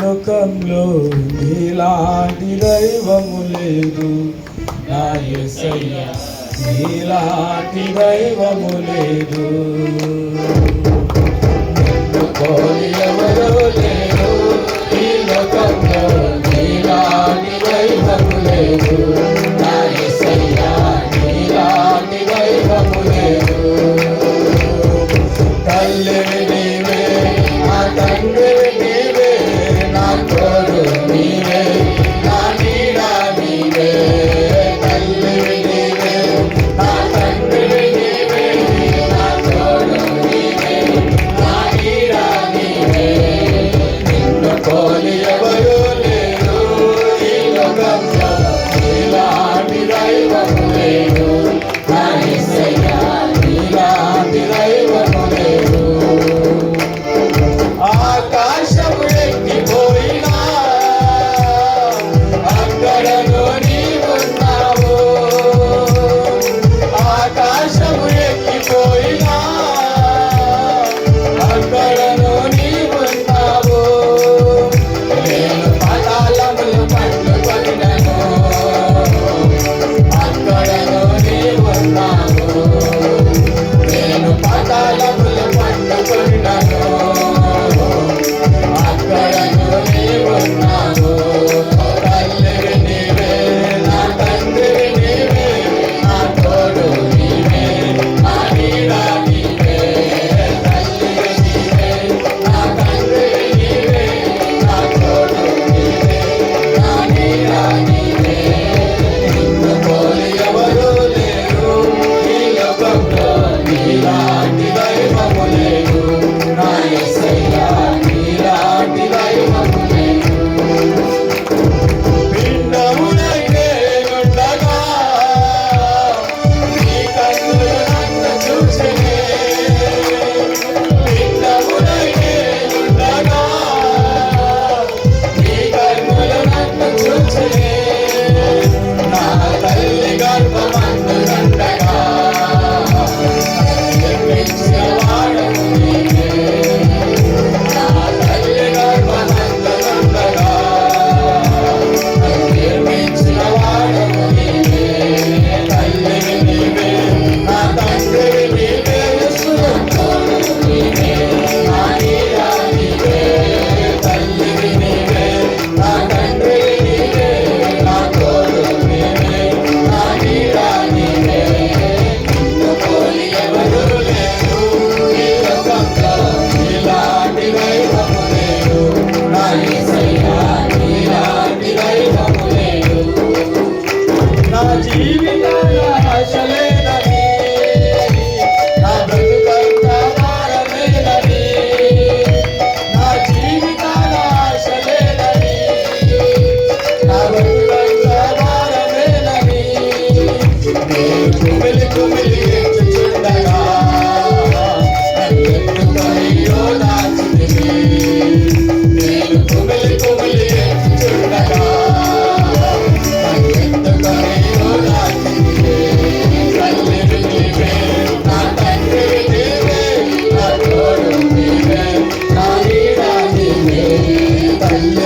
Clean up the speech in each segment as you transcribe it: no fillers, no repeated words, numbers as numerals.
లోకంలో నీలాంటి దైవము లేదు. నా యేసయ్యా నీలాంటి దైవము లేదు. నిన్ను పోలి ఎవరో లేరు ఈ లోకంలో, నీలాంటి దైవము లేదు. నా యేసయ్యా నీలాంటి దైవము లేదు. తల్లివి నీవే, నా తండ్రివి నీవే, నా తోడు నీవే, నా నీడ నీవే. తల్లివి నీవే, నా తండ్రివి నీవే, నా తోడు నీవే, నా నీడ నీవే.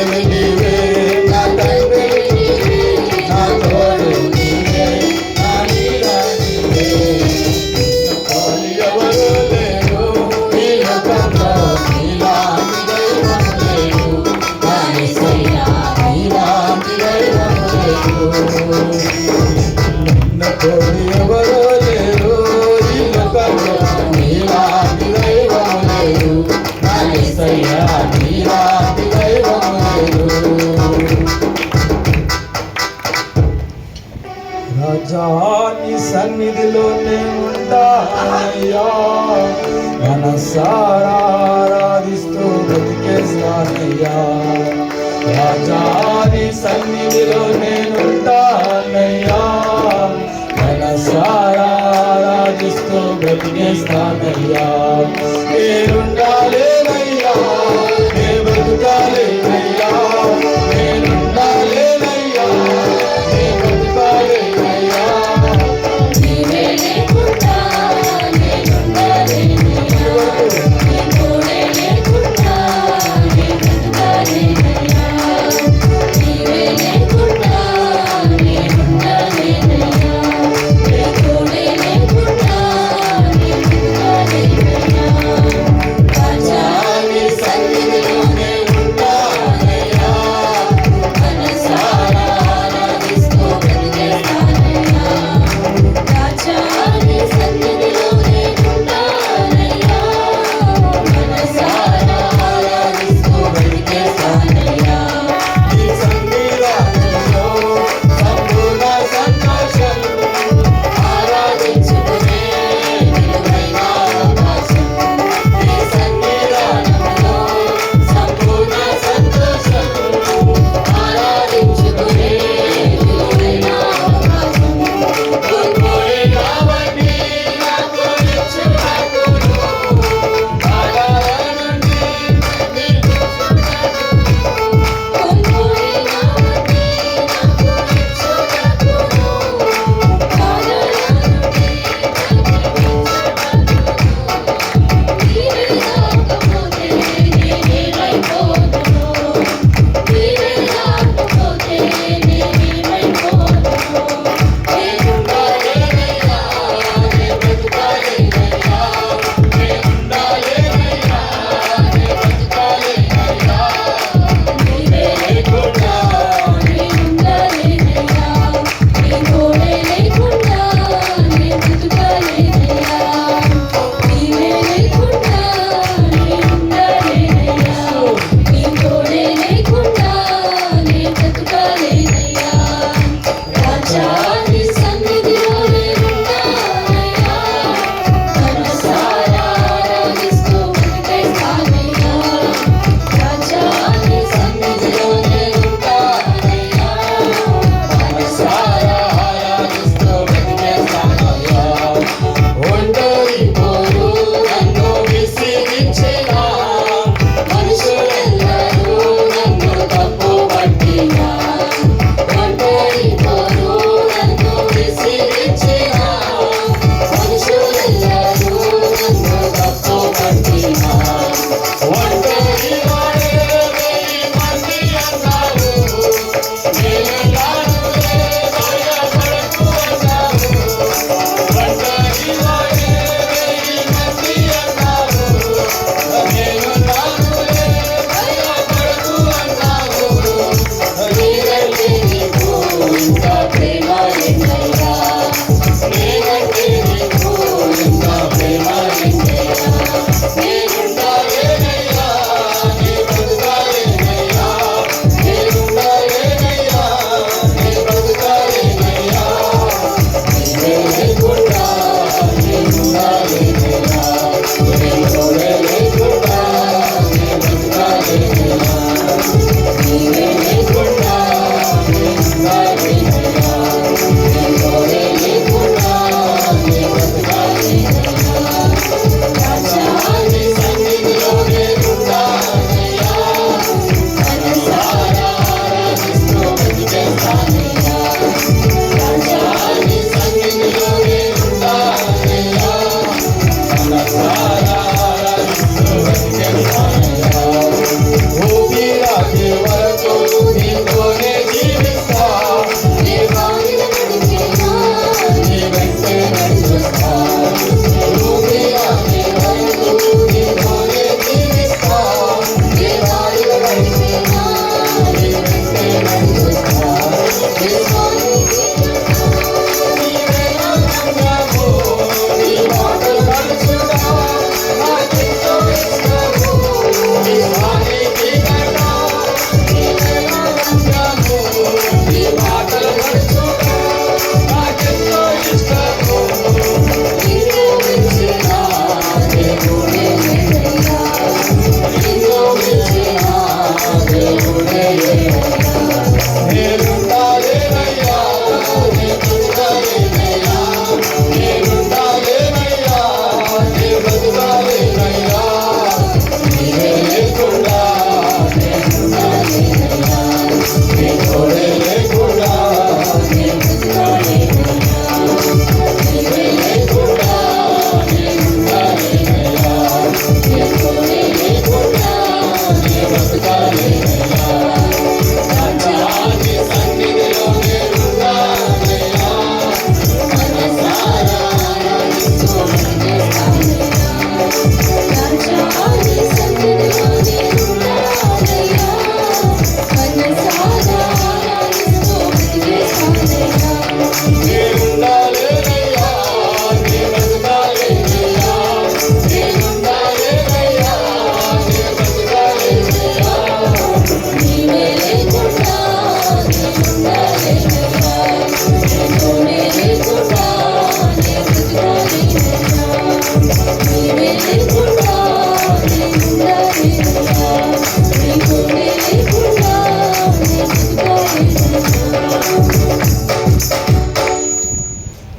తండ్రివి నీవే నా తండ్రివి నీవే నా తోడు నీవే నా నీడ నీవే పోలి ఎవరు లేరు ఈ లోకంలో నీలాంటి దైవం లేరు నా యేసయ్యా నీలాంటి దైవం లేరు నిన్ను పోలి ఎవరు లేరు ఈ లోకంలో నీలాంటి దైవం లేరు నా యేసయ్యా నీలాంటి దైవం లేరు రాజా నీ సన్నిధిలో నేనుంటానయ్యా మనసారా ఆరాధిస్తూ బ్రతికేస్తానయ్యా రాజా నీ సన్నిధిలో నేనుంటానయ్యా మనసారా ఆరాధిస్తూ బ్రతికేస్తానయ్యా నేనుండాలేనయ్యా నే బ్రతుకాలేనయ్యా నేనుండాలేనయ్యా నే బ్రతుకాలేనయ్యా నీవే లేకుండా నేనుండలేనయ్యా నీ తోడే లేకుండా నేను బ్రతకలేనయ్యా నీవే లేకుండా నేనుండలేనయ్యా నీ తోడే లేకుండా నేను బ్రతకలేనయ్యా రాజా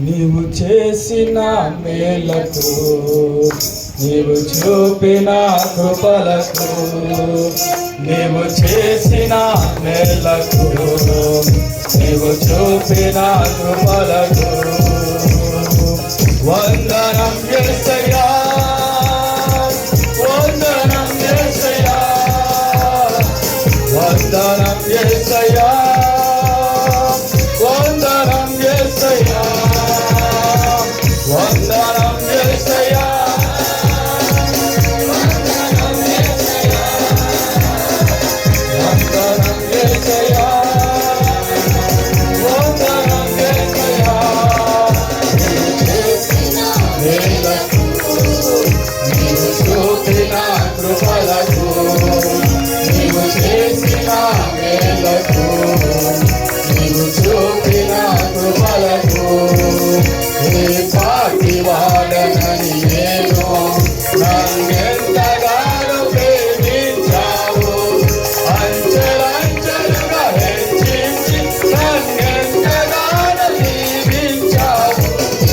నీవు చేసిన మేలకు నీవు చూపిన కృపలకు నీవు చేసిన మేలకు నీవు చూపిన కృపలకు వందనం యేసయ్యా వందనం యేసయ్యా వందనం యేసయ్యా వందనం యేసయ్యా వందనం యేసయ్యా వందనం యేసయ్యా వందనం యేసయ్యా మేలకు నీవు చూపిన కృపలకు నీవు చేసిన మేలకు నీవు చూపిన కృపలకు ఏ పాటి వాడనని నేను నన్నెంతగానో ప్రేమించావు అంచెలంచెలుగా హెచ్చించి నన్నెంతగానో దీవించావు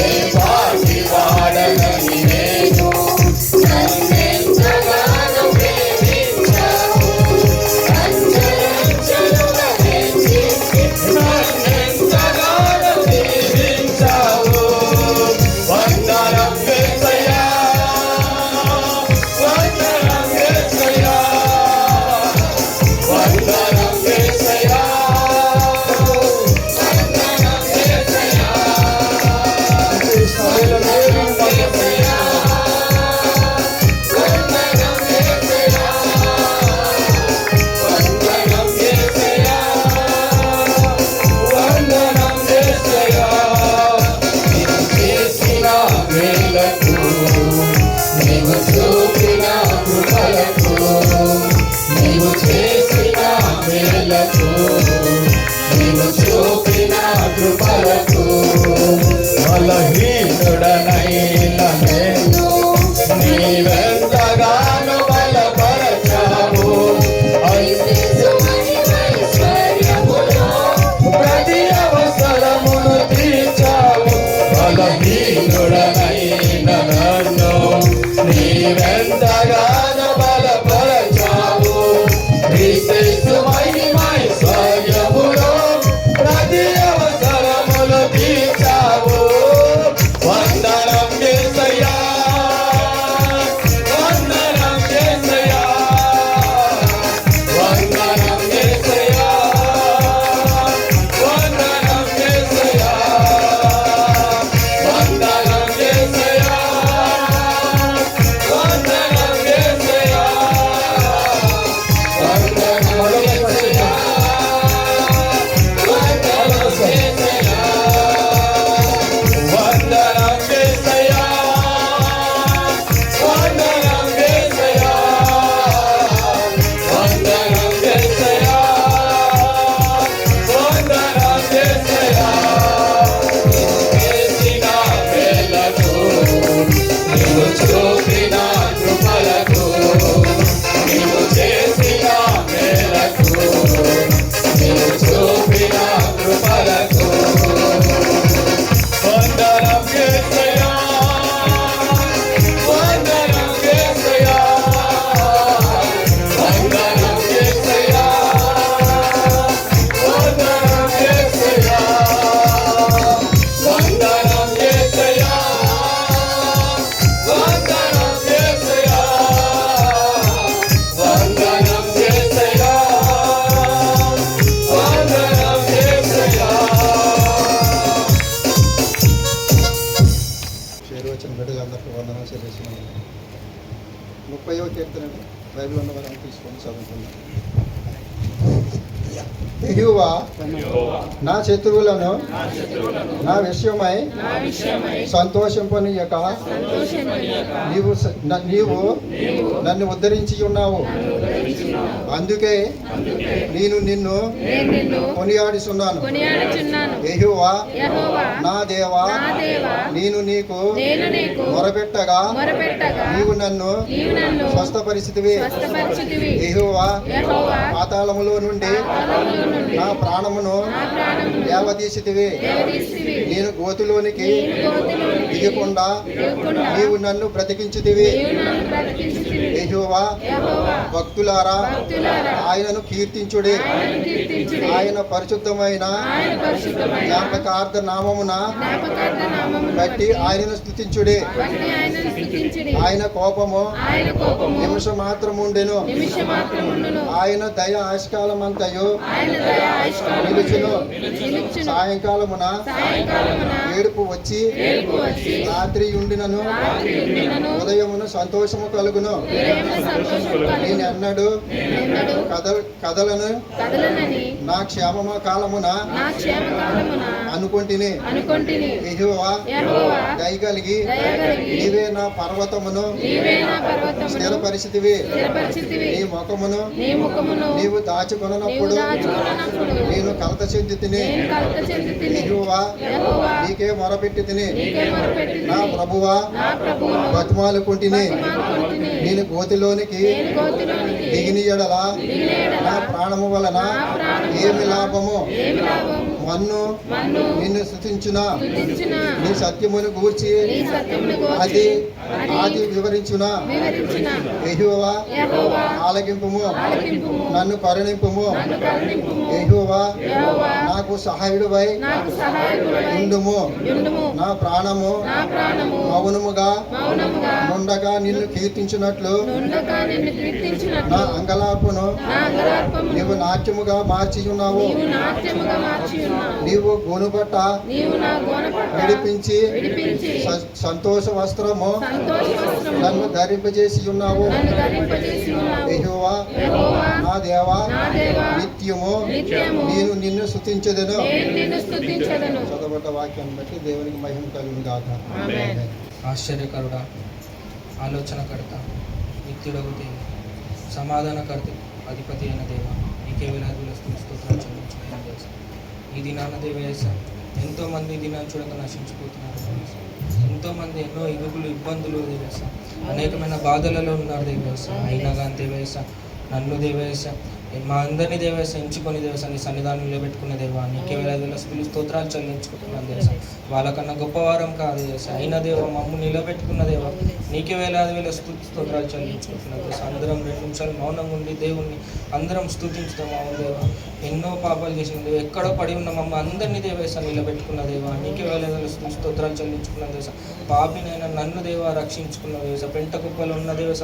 ఏ పాటి వాడనని నేను నన్నెంతగానో ప్రేమించావు అంచెలంచెలుగా హెచ్చించి నన్నెంతగానో దీవించావు వందనం యేసయ్యా వందనం యేసయ్యా వందనం యేసయ్యా వందనం యేసయ్యా వందనం యేసయ్యా వందనం యేసయ్యా వందనం యేసయ్యా వందనం యేసయ్యా నీవు చేసిన మేలకు నీవు చూపిన కృపలకు నీవు చేసిన మేలకు నీవు చూపిన కృపలకు బలహీనుడనైన నేను నీవెంతగానో బలపరచావు ప్రతి అవసరమును తీర్చావు బలహీనుడనైన నన్ను నీవెంతగానో బలపరచావు క్రీస్తు మహిమైశ్వర్యములో ప్రతి అవసరమును తీర్చావు వందనం యేసయ్యా వందనం యేసయ్యా వందనం యేసయ్యా వందనం యేసయ్యా వందనం యేసయ్యా వందనం యేసయ్యా వందనం యేసయ్యా వందనం యేసయ్యా వందనం యేసయ్యా వందనం యేసయ్యా వందనం యేసయ్యా వందనం యేసయ్యా చేసిన మేలకు నీవు చూపిన కృపలకు నీవు చేసిన మేలకు నీవు చూపిన కృపలకు వందనం యేసయ్యా వందనం యేసయ్యా వందనం యేసయ్యా వందనం యేసయ్యా వందనం యేసయ్యా వందనం యేసయ్యా వందనం యేసయ్యా వందనం యేసయ్యా చేరువచ్చిన బిడ్డగా అందరికీ వందనాలు చెల్లిస్తున్నాను. 30వ కీర్తన బైబిల్ ఉన్న వారిని తీసుకొని చదువుకుందాం. యెహోవా నా శత్రువులను నా విషయమై సంతోషింపనీయక నీవు నన్ను ఉద్ధరించి ఉన్నావు. అందుకే నేను నిన్ను కొనియాడుచున్నాను. యెహోవా నా దేవా నేను నీకు మొరపెట్టగా నీవు నన్ను స్వస్థపరిచితివి. యెహోవా పాతాళములో నుండి నా ప్రాణమును దేవదీసితివి. నేను గోతిలోనికి దిగకుండా నీవు నన్ను బ్రతికించితివి. యెహోవా భక్తులారా ఆయనను కీర్తించుడి. ఆయన పరిశుద్ధమైన జ్ఞాపకార్థ నామమున బట్టి ఆయనను స్తుతించుడి. ఆయన కోపము నిమిషం మాత్రముండెను. ఆయన దయ ఆయుష్కాలమంతయు నిలుచును. సాయంకాలమున ఏడుపు వచ్చి రాత్రి ఉండినను ఉదయమున సంతోషము కలుగును. నేనెన్నడు కదలను నా క్షేమ కాలమున అనుకొంటిని. యెహోవా దయగలిగి నీవే నా పర్వతమును స్థిరపరిచితివి. నీ ముఖమును నీవు దాచుకొనప్పుడు నేను కలత చెంది తిని. యెహోవా నీకే మొరపెట్టి తిని. నా ప్రభువా బతిమాలుకుంటుని. నేను గోతిలోనికి దిగిన యెడల నా ప్రాణము వలన ఏమి లాభము? మన్ను నిన్ను స్తుతించునా? నీ సత్యమును గూర్చి ఆది వివరించునా? యెహోవా ఆలకింపుము, నన్ను కరుణింపుము. యెహోవా నాకు సహాయుడువై ఉండుము. నా ప్రాణము మౌనముగా నుండగా నిన్ను కీర్తించినట్లు నా అంగలార్పును నీవు నాట్యముగా మార్చి ఉన్నావు. నీవు గోనుపట్ట విడిపించి సంతోష వస్త్రము నన్ను ధరింపజేసి ఉన్నావు. యెహోవా నా దేవా నిత్యము నేను నిన్ను స్తుతించెదను. చదవబడ్డ వాక్యాన్ని బట్టి దేవునికి మహిమ కలుగును గాక. ఆశ్చర్యకరుడా, ఆలోచనకర్త, నిత్యుడగు దేవ, సమాధానకర్త, అధిపతి అయిన దేవ, నీకే వేలాది స్తోత్రాలు చెల్లించుకున్నాను దేవా. ఈ దినాన దేవేశ ఎంతోమంది ఈ దినాన్ని చూడక నశించిపోతున్నారు దేవేశ. ఎంతోమంది ఎన్నో ఇబ్బందులు దేవేశ, అనేకమైన బాధలలో ఉన్నారు దేవేశ. అయినా కానీ దేవేశ నన్ను దేవేశ మా అందరినీ దేవేశ ఎంచుకొని దేవేశ నీ సన్నిధానం నిలబెట్టుకునే దేవా, నీకే వేలాది స్తోత్రాలు చెల్లించుకుంటున్నాను దేవేశ. వాళ్ళకన్నా గొప్పవారం కాదు దేవేశ, అయినా దేవ మమ్ము నిలబెట్టుకున్న దేవా, నీకే వేలాది స్తోత్రాలు చెల్లించుకుంటున్నాను దేవా. అందరం 2 నిమిషాలు మౌనంగా ఉండి దేవుణ్ణి అందరం స్తుతించుతాం. అవును దేవా, ఎన్నో పాపాలు చేసిన దేవ, ఎక్కడో పడి ఉన్న మమ్మ అందరినీ దేవేశ నిలబెట్టుకున్న దేవా, నీకే వేలాది స్తోత్రాలు చెల్లించుకున్న దేవేశ. పాపినైనా నన్ను దేవా రక్షించుకున్న దేవేశ, పెంట కుప్పలో ఉన్న దేవేశ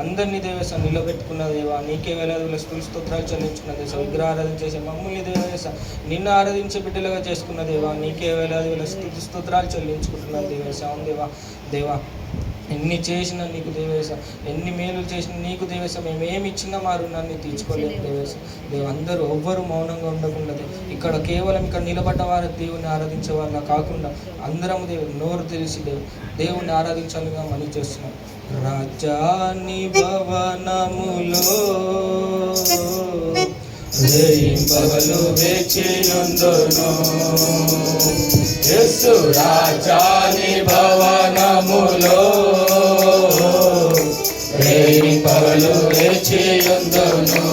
అందరినీ దేవేశ నిలబెట్టుకున్న దేవా, నీకే వేలాది స్తోత్రాలు చెల్లించుకున్న దేశ. విగ్రహారాధన చేసే మమ్మల్ని దేవేశ నిన్ను ఆరాధించే బిడ్డలుగా చేసుకున్న దేవా, నీకే వేలాది స్తోత్రాలు చెల్లించుకుంటున్నాను దేవేశ. అవును దేవా, దేవా ఎన్ని చేసినా నీకు దేవేశ, ఎన్ని మేలు చేసినా నీకు దేవేశ, మేము ఏమి ఇచ్చినా మా రుణాన్ని తీర్చుకోలేము దేవేశ. దేవ అందరూ ఎవ్వరూ మౌనంగా ఉండకుండా ఇక్కడ కేవలం ఇక్కడ నిలబడ్డ వారు దేవుని ఆరాధించే వారిలా కాకుండా అందరం నోరు తెలిసి దేవుని ఆరాధించాలిగా మనం చేస్తున్నాం. రాజాని భవనములో పగలు వేచియుందును. యేసు రాజాని భవనములో పగలు వేచియుందును.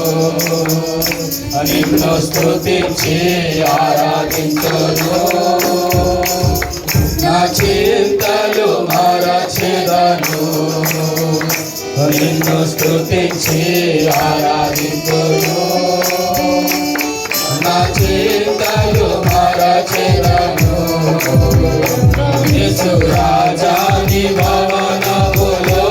నిన్ను స్తుతించి ఆరాధించును. నా చింతలు మరచెదను. నిన్ను స్తుతించి ఆరాధించును. నా చింతలు మరచెదను. యేసు రాజాని భవనములో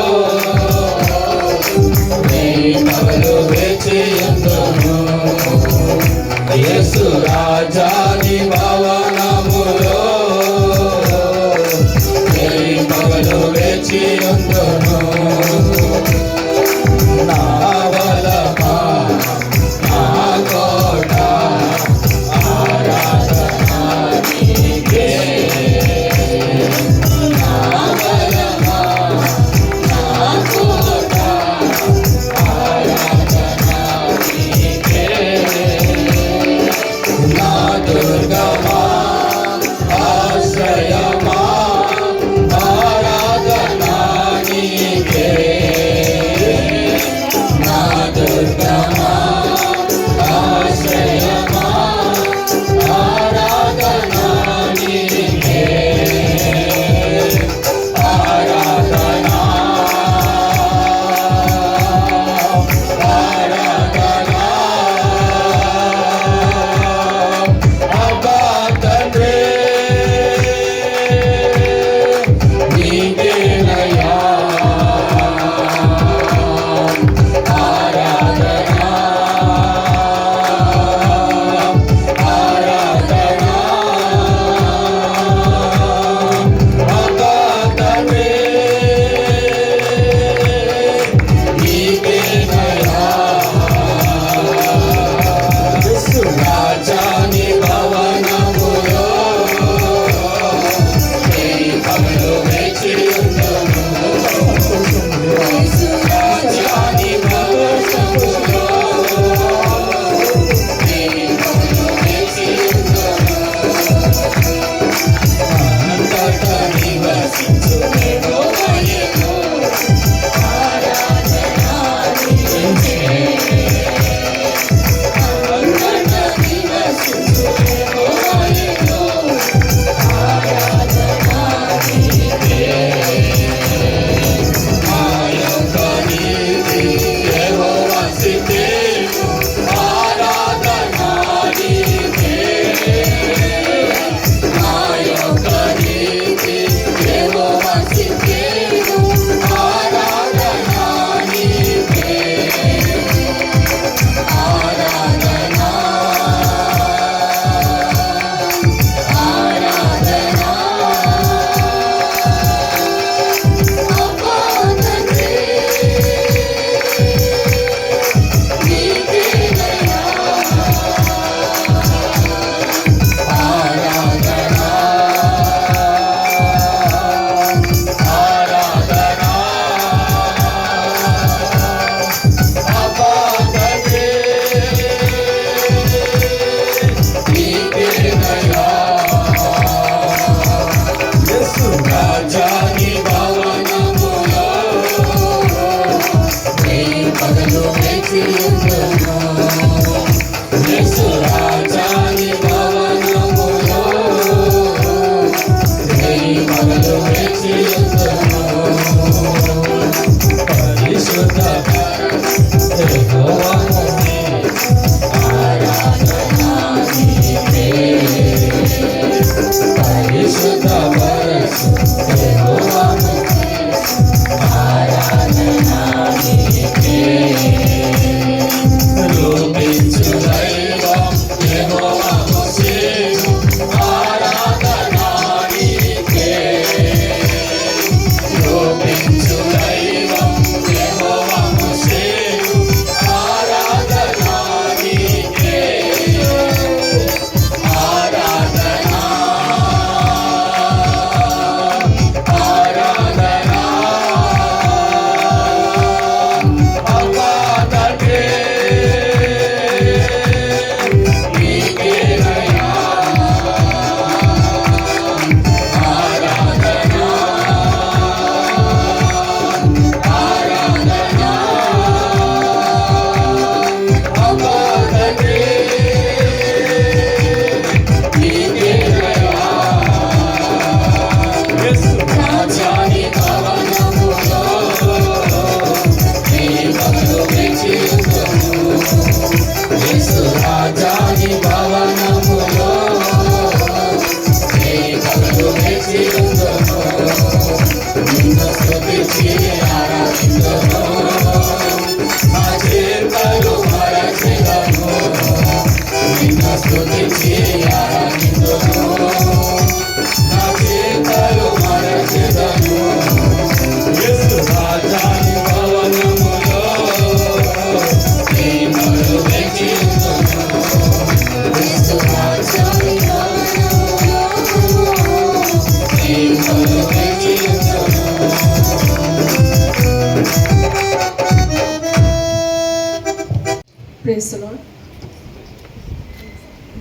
పగలు వేచియుందును. యేసు రాజాని భవనములో పగలు వేచియుందును. నా బలమా నా కోట ఆరాధన నీకే. నా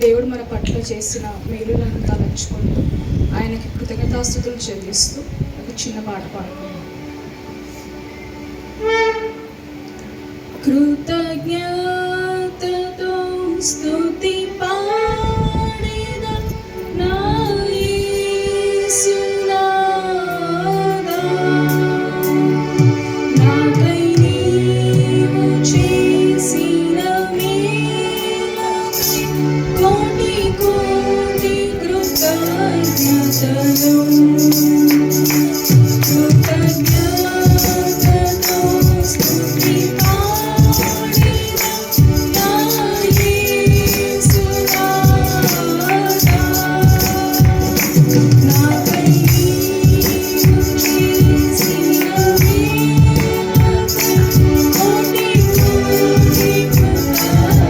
దేవుడు మన పట్ల చేసిన మేలులను తలంచుకుంటూ ఆయనకి కృతజ్ఞతాస్తుతులు చెల్లిస్తూ ఒక చిన్న పాట పాడుకుందాం. కృతజ్ఞతతో స్తుతి పాడెదన్ నా యేసునాథా, నాకై నీవు చేసిన మేలుకై కోటి కోటి కృతజ్ఞతలు. కృతజ్ఞతతో స్తుతి పాడెదన్ నా యేసునాథా, నాకై నీవు చేసిన మేలుకై కోటి కోటి కృతజ్ఞతలు.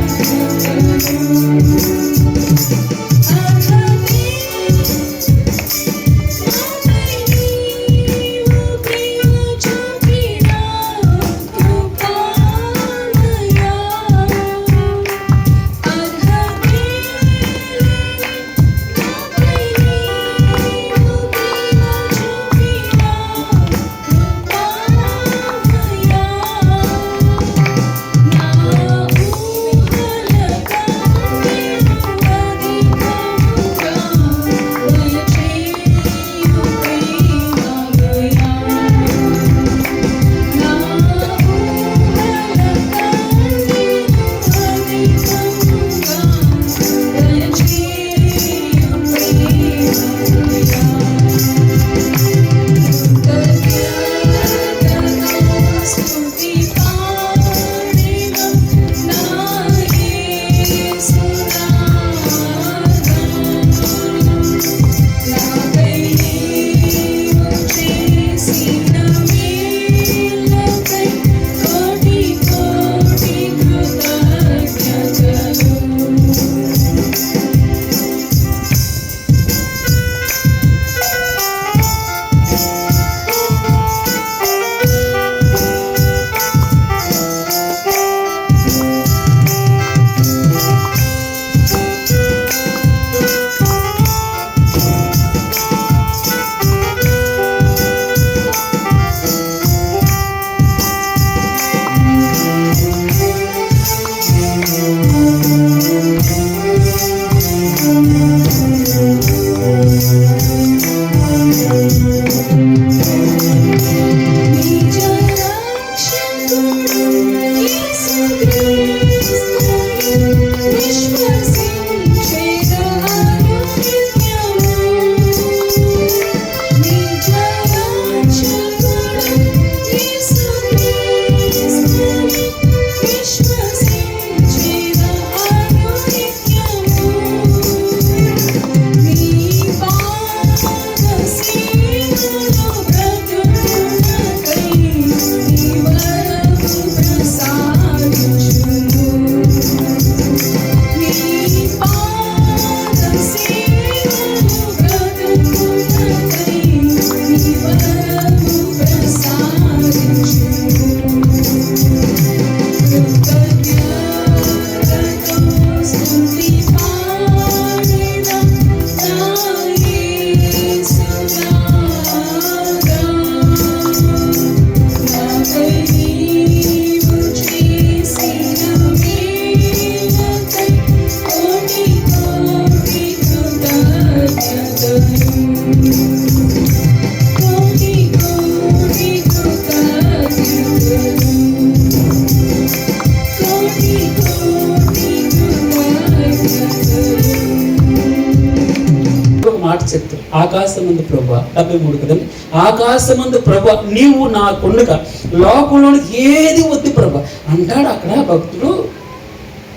మాట చెప్తారు. ఆకాశమందు ప్రభు 73 కదండి. ఆకాశమందు ప్రభు నీవు నాకుండగా లోకంలోనికి ఏది వద్దు ప్రభు అంటాడు. అక్కడ భక్తుడు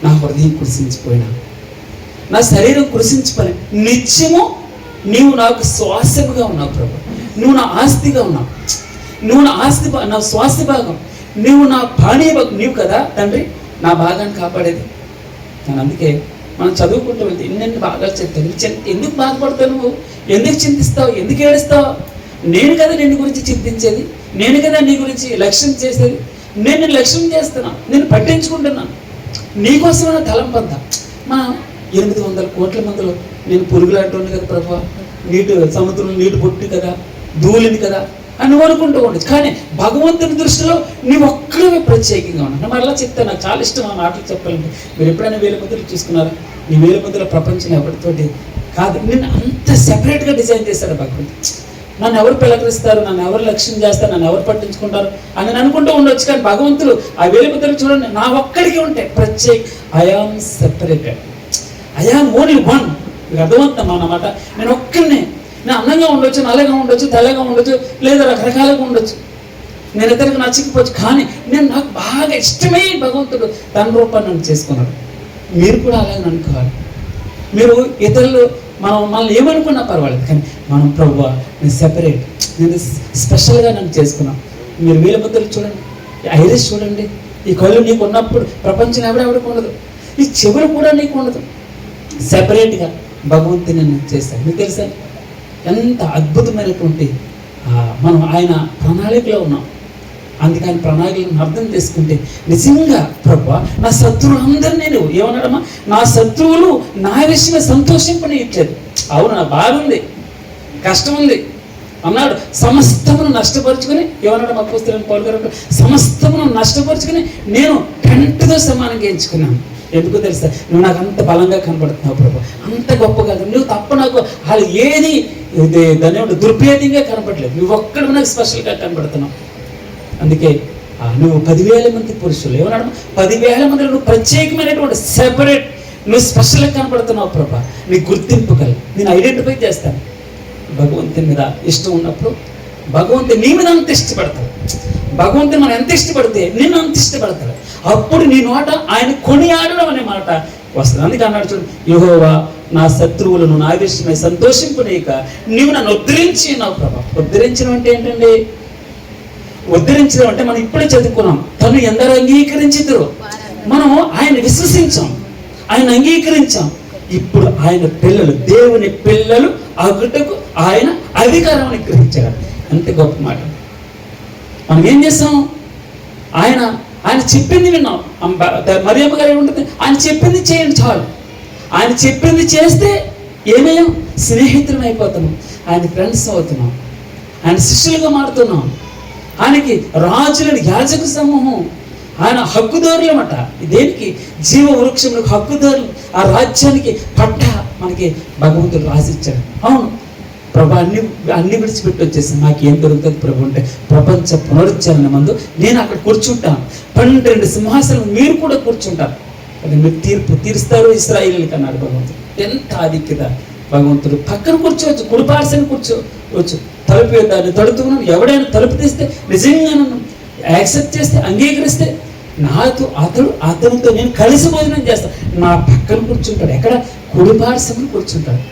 నా హృదయం కృషించిపోయినా, నా శరీరం కృషించిపోయిన నిత్యము నీవు నాకు శ్వాసముగా ఉన్నావు ప్రభు. నువ్వు నా ఆస్తిగా ఉన్నావు, నువ్వు నా ఆస్తి, నా శ్వాస భాగం, నువ్వు నా పానీయ భాగం నీవు కదా తండ్రి, నా భాగాన్ని కాపాడేది. నేను అందుకే మనం చదువుకుంటూ వెళ్తే ఎన్నెన్ని బాగా చెప్తాను. ఎందుకు బాధపడతావు నువ్వు, ఎందుకు చింతిస్తావు, ఎందుకు ఏడుస్తావు? నేను కదా నిన్ను గురించి చింతించేది, నేను కదా నీ గురించి లక్ష్యం చేసేది. నేను లక్ష్యం చేస్తున్నాను, నేను పట్టించుకుంటున్నాను, నీకోసమైన తలంపంతా. మనం 800 కోట్ల మందిలో నేను పురుగులాంటి కదా ప్రభా, నీటి సముద్రంలో నీటి పొట్టి కదా, ధూళిని కదా అని అనుకుంటూ ఉండదు. కానీ భగవంతుని దృష్టిలో నీవు ఒక్కడే ప్రత్యేకంగా ఉన్నాను. మరలా చెప్తాను, నాకు చాలా ఇష్టం ఆ మాటలు చెప్పాలంటే. మీరు ఎప్పుడైనా వేల ముద్రలు చూసుకున్నారా? నీ వేల ముద్రల ప్రపంచం ఎవరితోటి కాదు, నేను అంత సెపరేట్గా డిజైన్ చేశాడు భగవంతుడు. నన్ను ఎవరు పిలకరిస్తారు, నన్ను ఎవరు లక్ష్యం చేస్తారు, నన్ను ఎవరు పట్టించుకుంటారు అని నేను అనుకుంటూ ఉండొచ్చు. కానీ భగవంతుడు ఆ వేల ముద్రలు చూడండి, నా ఒక్కడికి ఉంటాయి ప్రత్యేక. I am separated, I am only one. మీకు అర్థమవుతాం అన్నమాట. నేను ఒక్కడినే. నేను అందంగా ఉండొచ్చు, నల్లగా ఉండొచ్చు, తెల్లగా ఉండొచ్చు, లేదా రకరకాలుగా ఉండొచ్చు, నేను ఇతరులకు నచ్చకపోవచ్చు. కానీ నాకు బాగా ఇష్టమై భగవంతుడు తన రూపాన్ని నన్ను చేసుకున్నాడు. మీరు కూడా అలాగే అనుకోవాలి. మీరు ఇతరులు మనల్ని ఏమనుకున్నా పర్వాలేదు, కానీ మనం ప్రభువా నేను సెపరేట్, నేను స్పెషల్గా నన్ను చేసుకున్నాను. మీరు వీళ్ళ ముద్రలు చూడండి, ఈ ఐరిస్ చూడండి, ఈ కళ్ళు నీకు ఉన్నప్పుడు ప్రపంచం ఎవడెవడికి ఉండదు, ఈ చెవులు కూడా నీకు ఉండదు. సెపరేట్గా భగవంతుని నేను చేశాను. మీకు తెలుసా ఎంత అద్భుతమైనటువంటి మనం ఆయన ప్రణాళికలో ఉన్నాం. అందుకని ప్రణాళికలను అర్థం చేసుకుంటే నిజంగా ప్రభువా నా శత్రువులందరూ నేను ఏమన్నాడమ్మా, నా శత్రువులు నా విషయమే సంతోషింపనియట్లేదు. అవును, నా బాధ ఉంది, కష్టం ఉంది అన్నాడు. సమస్తమును నష్టపరుచుకుని ఏమన్నాడు అపోస్తలుడైన పౌలు గారు, సమస్తమును నష్టపరుచుకుని నేను టెంట్తో సమానంగా ఎంచుకున్నాను. ఎందుకు తెలుసా, నువ్వు నాకు అంత బలంగా కనపడుతున్నావు ప్రభు, అంత గొప్పగా, నువ్వు తప్ప నాకు వాళ్ళు ఏది దాని దుర్భేదంగా కనపడలేదు, నువ్వు ఒక్కడు నాకు స్పెషల్గా కనపడుతున్నావు. అందుకే నువ్వు 10,000 మంది పురుషులు ఏమన్నాడు, 10,000 మందిలో నువ్వు ప్రత్యేకమైనటువంటి సెపరేట్, నువ్వు స్పెషల్గా కనపడుతున్నావు ప్రభా. నీ గుర్తింపు కలిగి నేను ఐడెంటిఫై చేస్తాను. భగవంతుని మీద ఇష్టం ఉన్నప్పుడు భగవంతుని నీ మీద అంత ఇష్టపడతాడు. భగవంతుని మనం ఎంత ఇష్టపడితే నిన్ను అంత ఇష్టపడతాడు. అప్పుడు నీ నోట ఆయన కొనియాడడం అనే మాట వస్తుంది. అందుకే అన్నాడు చూడు, యెహోవా నా శత్రువులను నా విషయమై సంతోషింపనీయక నీవు నన్ను ఉద్ధరించి ఉన్నావు ప్రభా. ఉద్ధరించడం అంటే ఏంటండి? ఉద్ధరించడం అంటే మనం ఇప్పుడే చదువుకున్నాం, తను ఎందరూ అంగీకరించిద్దరు, మనం ఆయన విశ్వసించాం, ఆయన అంగీకరించాం. ఇప్పుడు ఆయన పిల్లలు, దేవుని పిల్లలు అగుటకు ఆయన అధికారం గ్రహించాడు. అంతే గొప్ప మాట. మనం ఏం చేస్తాం? ఆయన చెప్పింది విన్నాం. మరియమ్మ గారు ఏముంటుంది, ఆయన చెప్పింది చేయండి చాలు. ఆయన చెప్పింది చేస్తే ఏమయ్యాం? స్నేహితులం అయిపోతున్నాం, ఆయన ఫ్రెండ్స్ అవుతున్నాం, ఆయన శిష్యులుగా మారుతున్నాం. ఆయనకి రాజులని యాజక సమూహం, ఆయన హక్కుదారులమాట. దేనికి? జీవ వృక్షములకు హక్కుదారులు. ఆ రాజ్యానికి పట్ట మనకి భగవంతుడు రాసిచ్చాడు. అవును ప్రభు, అన్ని విడిచిపెట్టి వచ్చేసాను. నాకు ఏం దొరుకుతుంది ప్రభు అంటే, ప్రపంచ పునరుజ్జీవన మందు నేను అక్కడ కూర్చుంటాను. 12 సింహాసనం మీరు కూడా కూర్చుంటారు, అది మీరు తీరుస్తారు ఇశ్రాయేలీయులకు అన్నాడు భగవంతుడు. ఎంత ఆధిక్యత భగవంతుడు. పక్కన కూర్చోవచ్చు, కుడిపార్శ్వని కూర్చోవచ్చు. తలుపు దాన్ని తడుతున్నాను, ఎవడైనా తలుపు తీస్తే నిజంగా నన్ను యాక్సెప్ట్ చేస్తే, అంగీకరిస్తే అతనితో నేను కలిసి భోజనం చేస్తాను. నా పక్కన కూర్చుంటాడు. ఎక్కడ? కుడిపార్శ్వని కూర్చుంటాడు.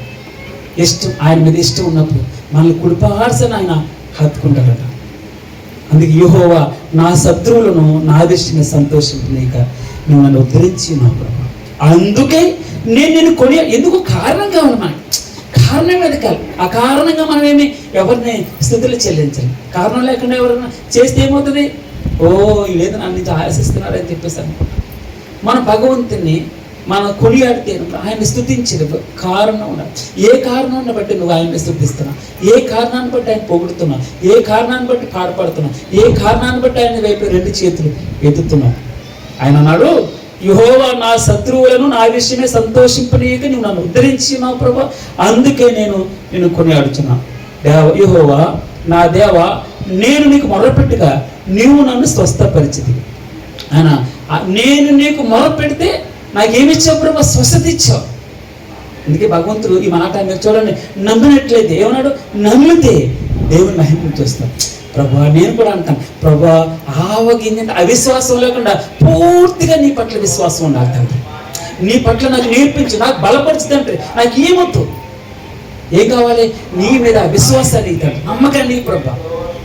ఇష్టం, ఆయన మీద ఇష్టం ఉన్నప్పుడు మనల్ని కుడిపార్శ్వని ఆయన హత్తుకుంటాడట. అందుకే యెహోవా నా శత్రువులను నా దృష్టిని సంతోషింపనీయక నువ్వు నన్ను ఉద్ధరించి ఉన్నావు ప్రభు. అందుకే నేను నిన్ను ఎందుకు కారణం కావాలి మనకి, కారణం వెతకాలి. ఆ కారణంగా మనం ఎవరిని స్తుతులు చెల్లించాలి. కారణం లేకుండా ఎవరైనా చేస్తే ఏమవుతుంది? లేదు నన్ను నుంచి ఆశిస్తున్నారని చెప్పేసి అనుకుంటాం. మన భగవంతుని మనం కొనియాడితే ఆయన్ని స్తుతించినప్పుడు కారణం ఉండాలి. ఏ కారణాన్ని బట్టి నువ్వు ఆయన్ని స్తుతిస్తున్నావు, ఏ కారణాన్ని బట్టి ఆయన పొగుడుతున్నావు, ఏ కారణాన్ని బట్టి పాడుపడుతున్నావు, ఏ కారణాన్ని బట్టి ఆయన వైపు 2 చేతులు ఎత్తుతున్నావు. ఆయన అన్నాడు, యెహోవా నా శత్రువులను నా విషయమే సంతోషింపనీయక నువ్వు నన్ను ఉద్ధరించి ఉన్నావు ప్రభా. అందుకే నేను కొనియాడుచున్నాను. యెహోవా నా దేవా, నేను నీకు మొరపెట్టుగా నీవు నన్ను స్వస్థపరిచితివి. నేను నీకు మొరపెడితే నాకేమిచ్చావు ప్రభా? స్వస్థత ఇచ్చావు. అందుకే భగవంతుడు ఈ మాట మీరు చూడండి, నమ్మినట్లయితే ఏమన్నాడు? నమ్మితే దేవుని మహిమను చూస్తాం. ప్రభా నేను కూడా అంటాను, ప్రభా ఆవగింజంత అవిశ్వాసం లేకుండా పూర్తిగా నీ పట్ల విశ్వాసం ఉండాలి తండ్రి. నీ పట్ల నాకు నేర్పించు, నాకు బలపరచు తండ్రి. నాకు ఏమొద్దు, ఏం కావాలి? నీ మీద విశ్వాసాన్ని తండ్రి, నమ్మకాన్ని ప్రభా,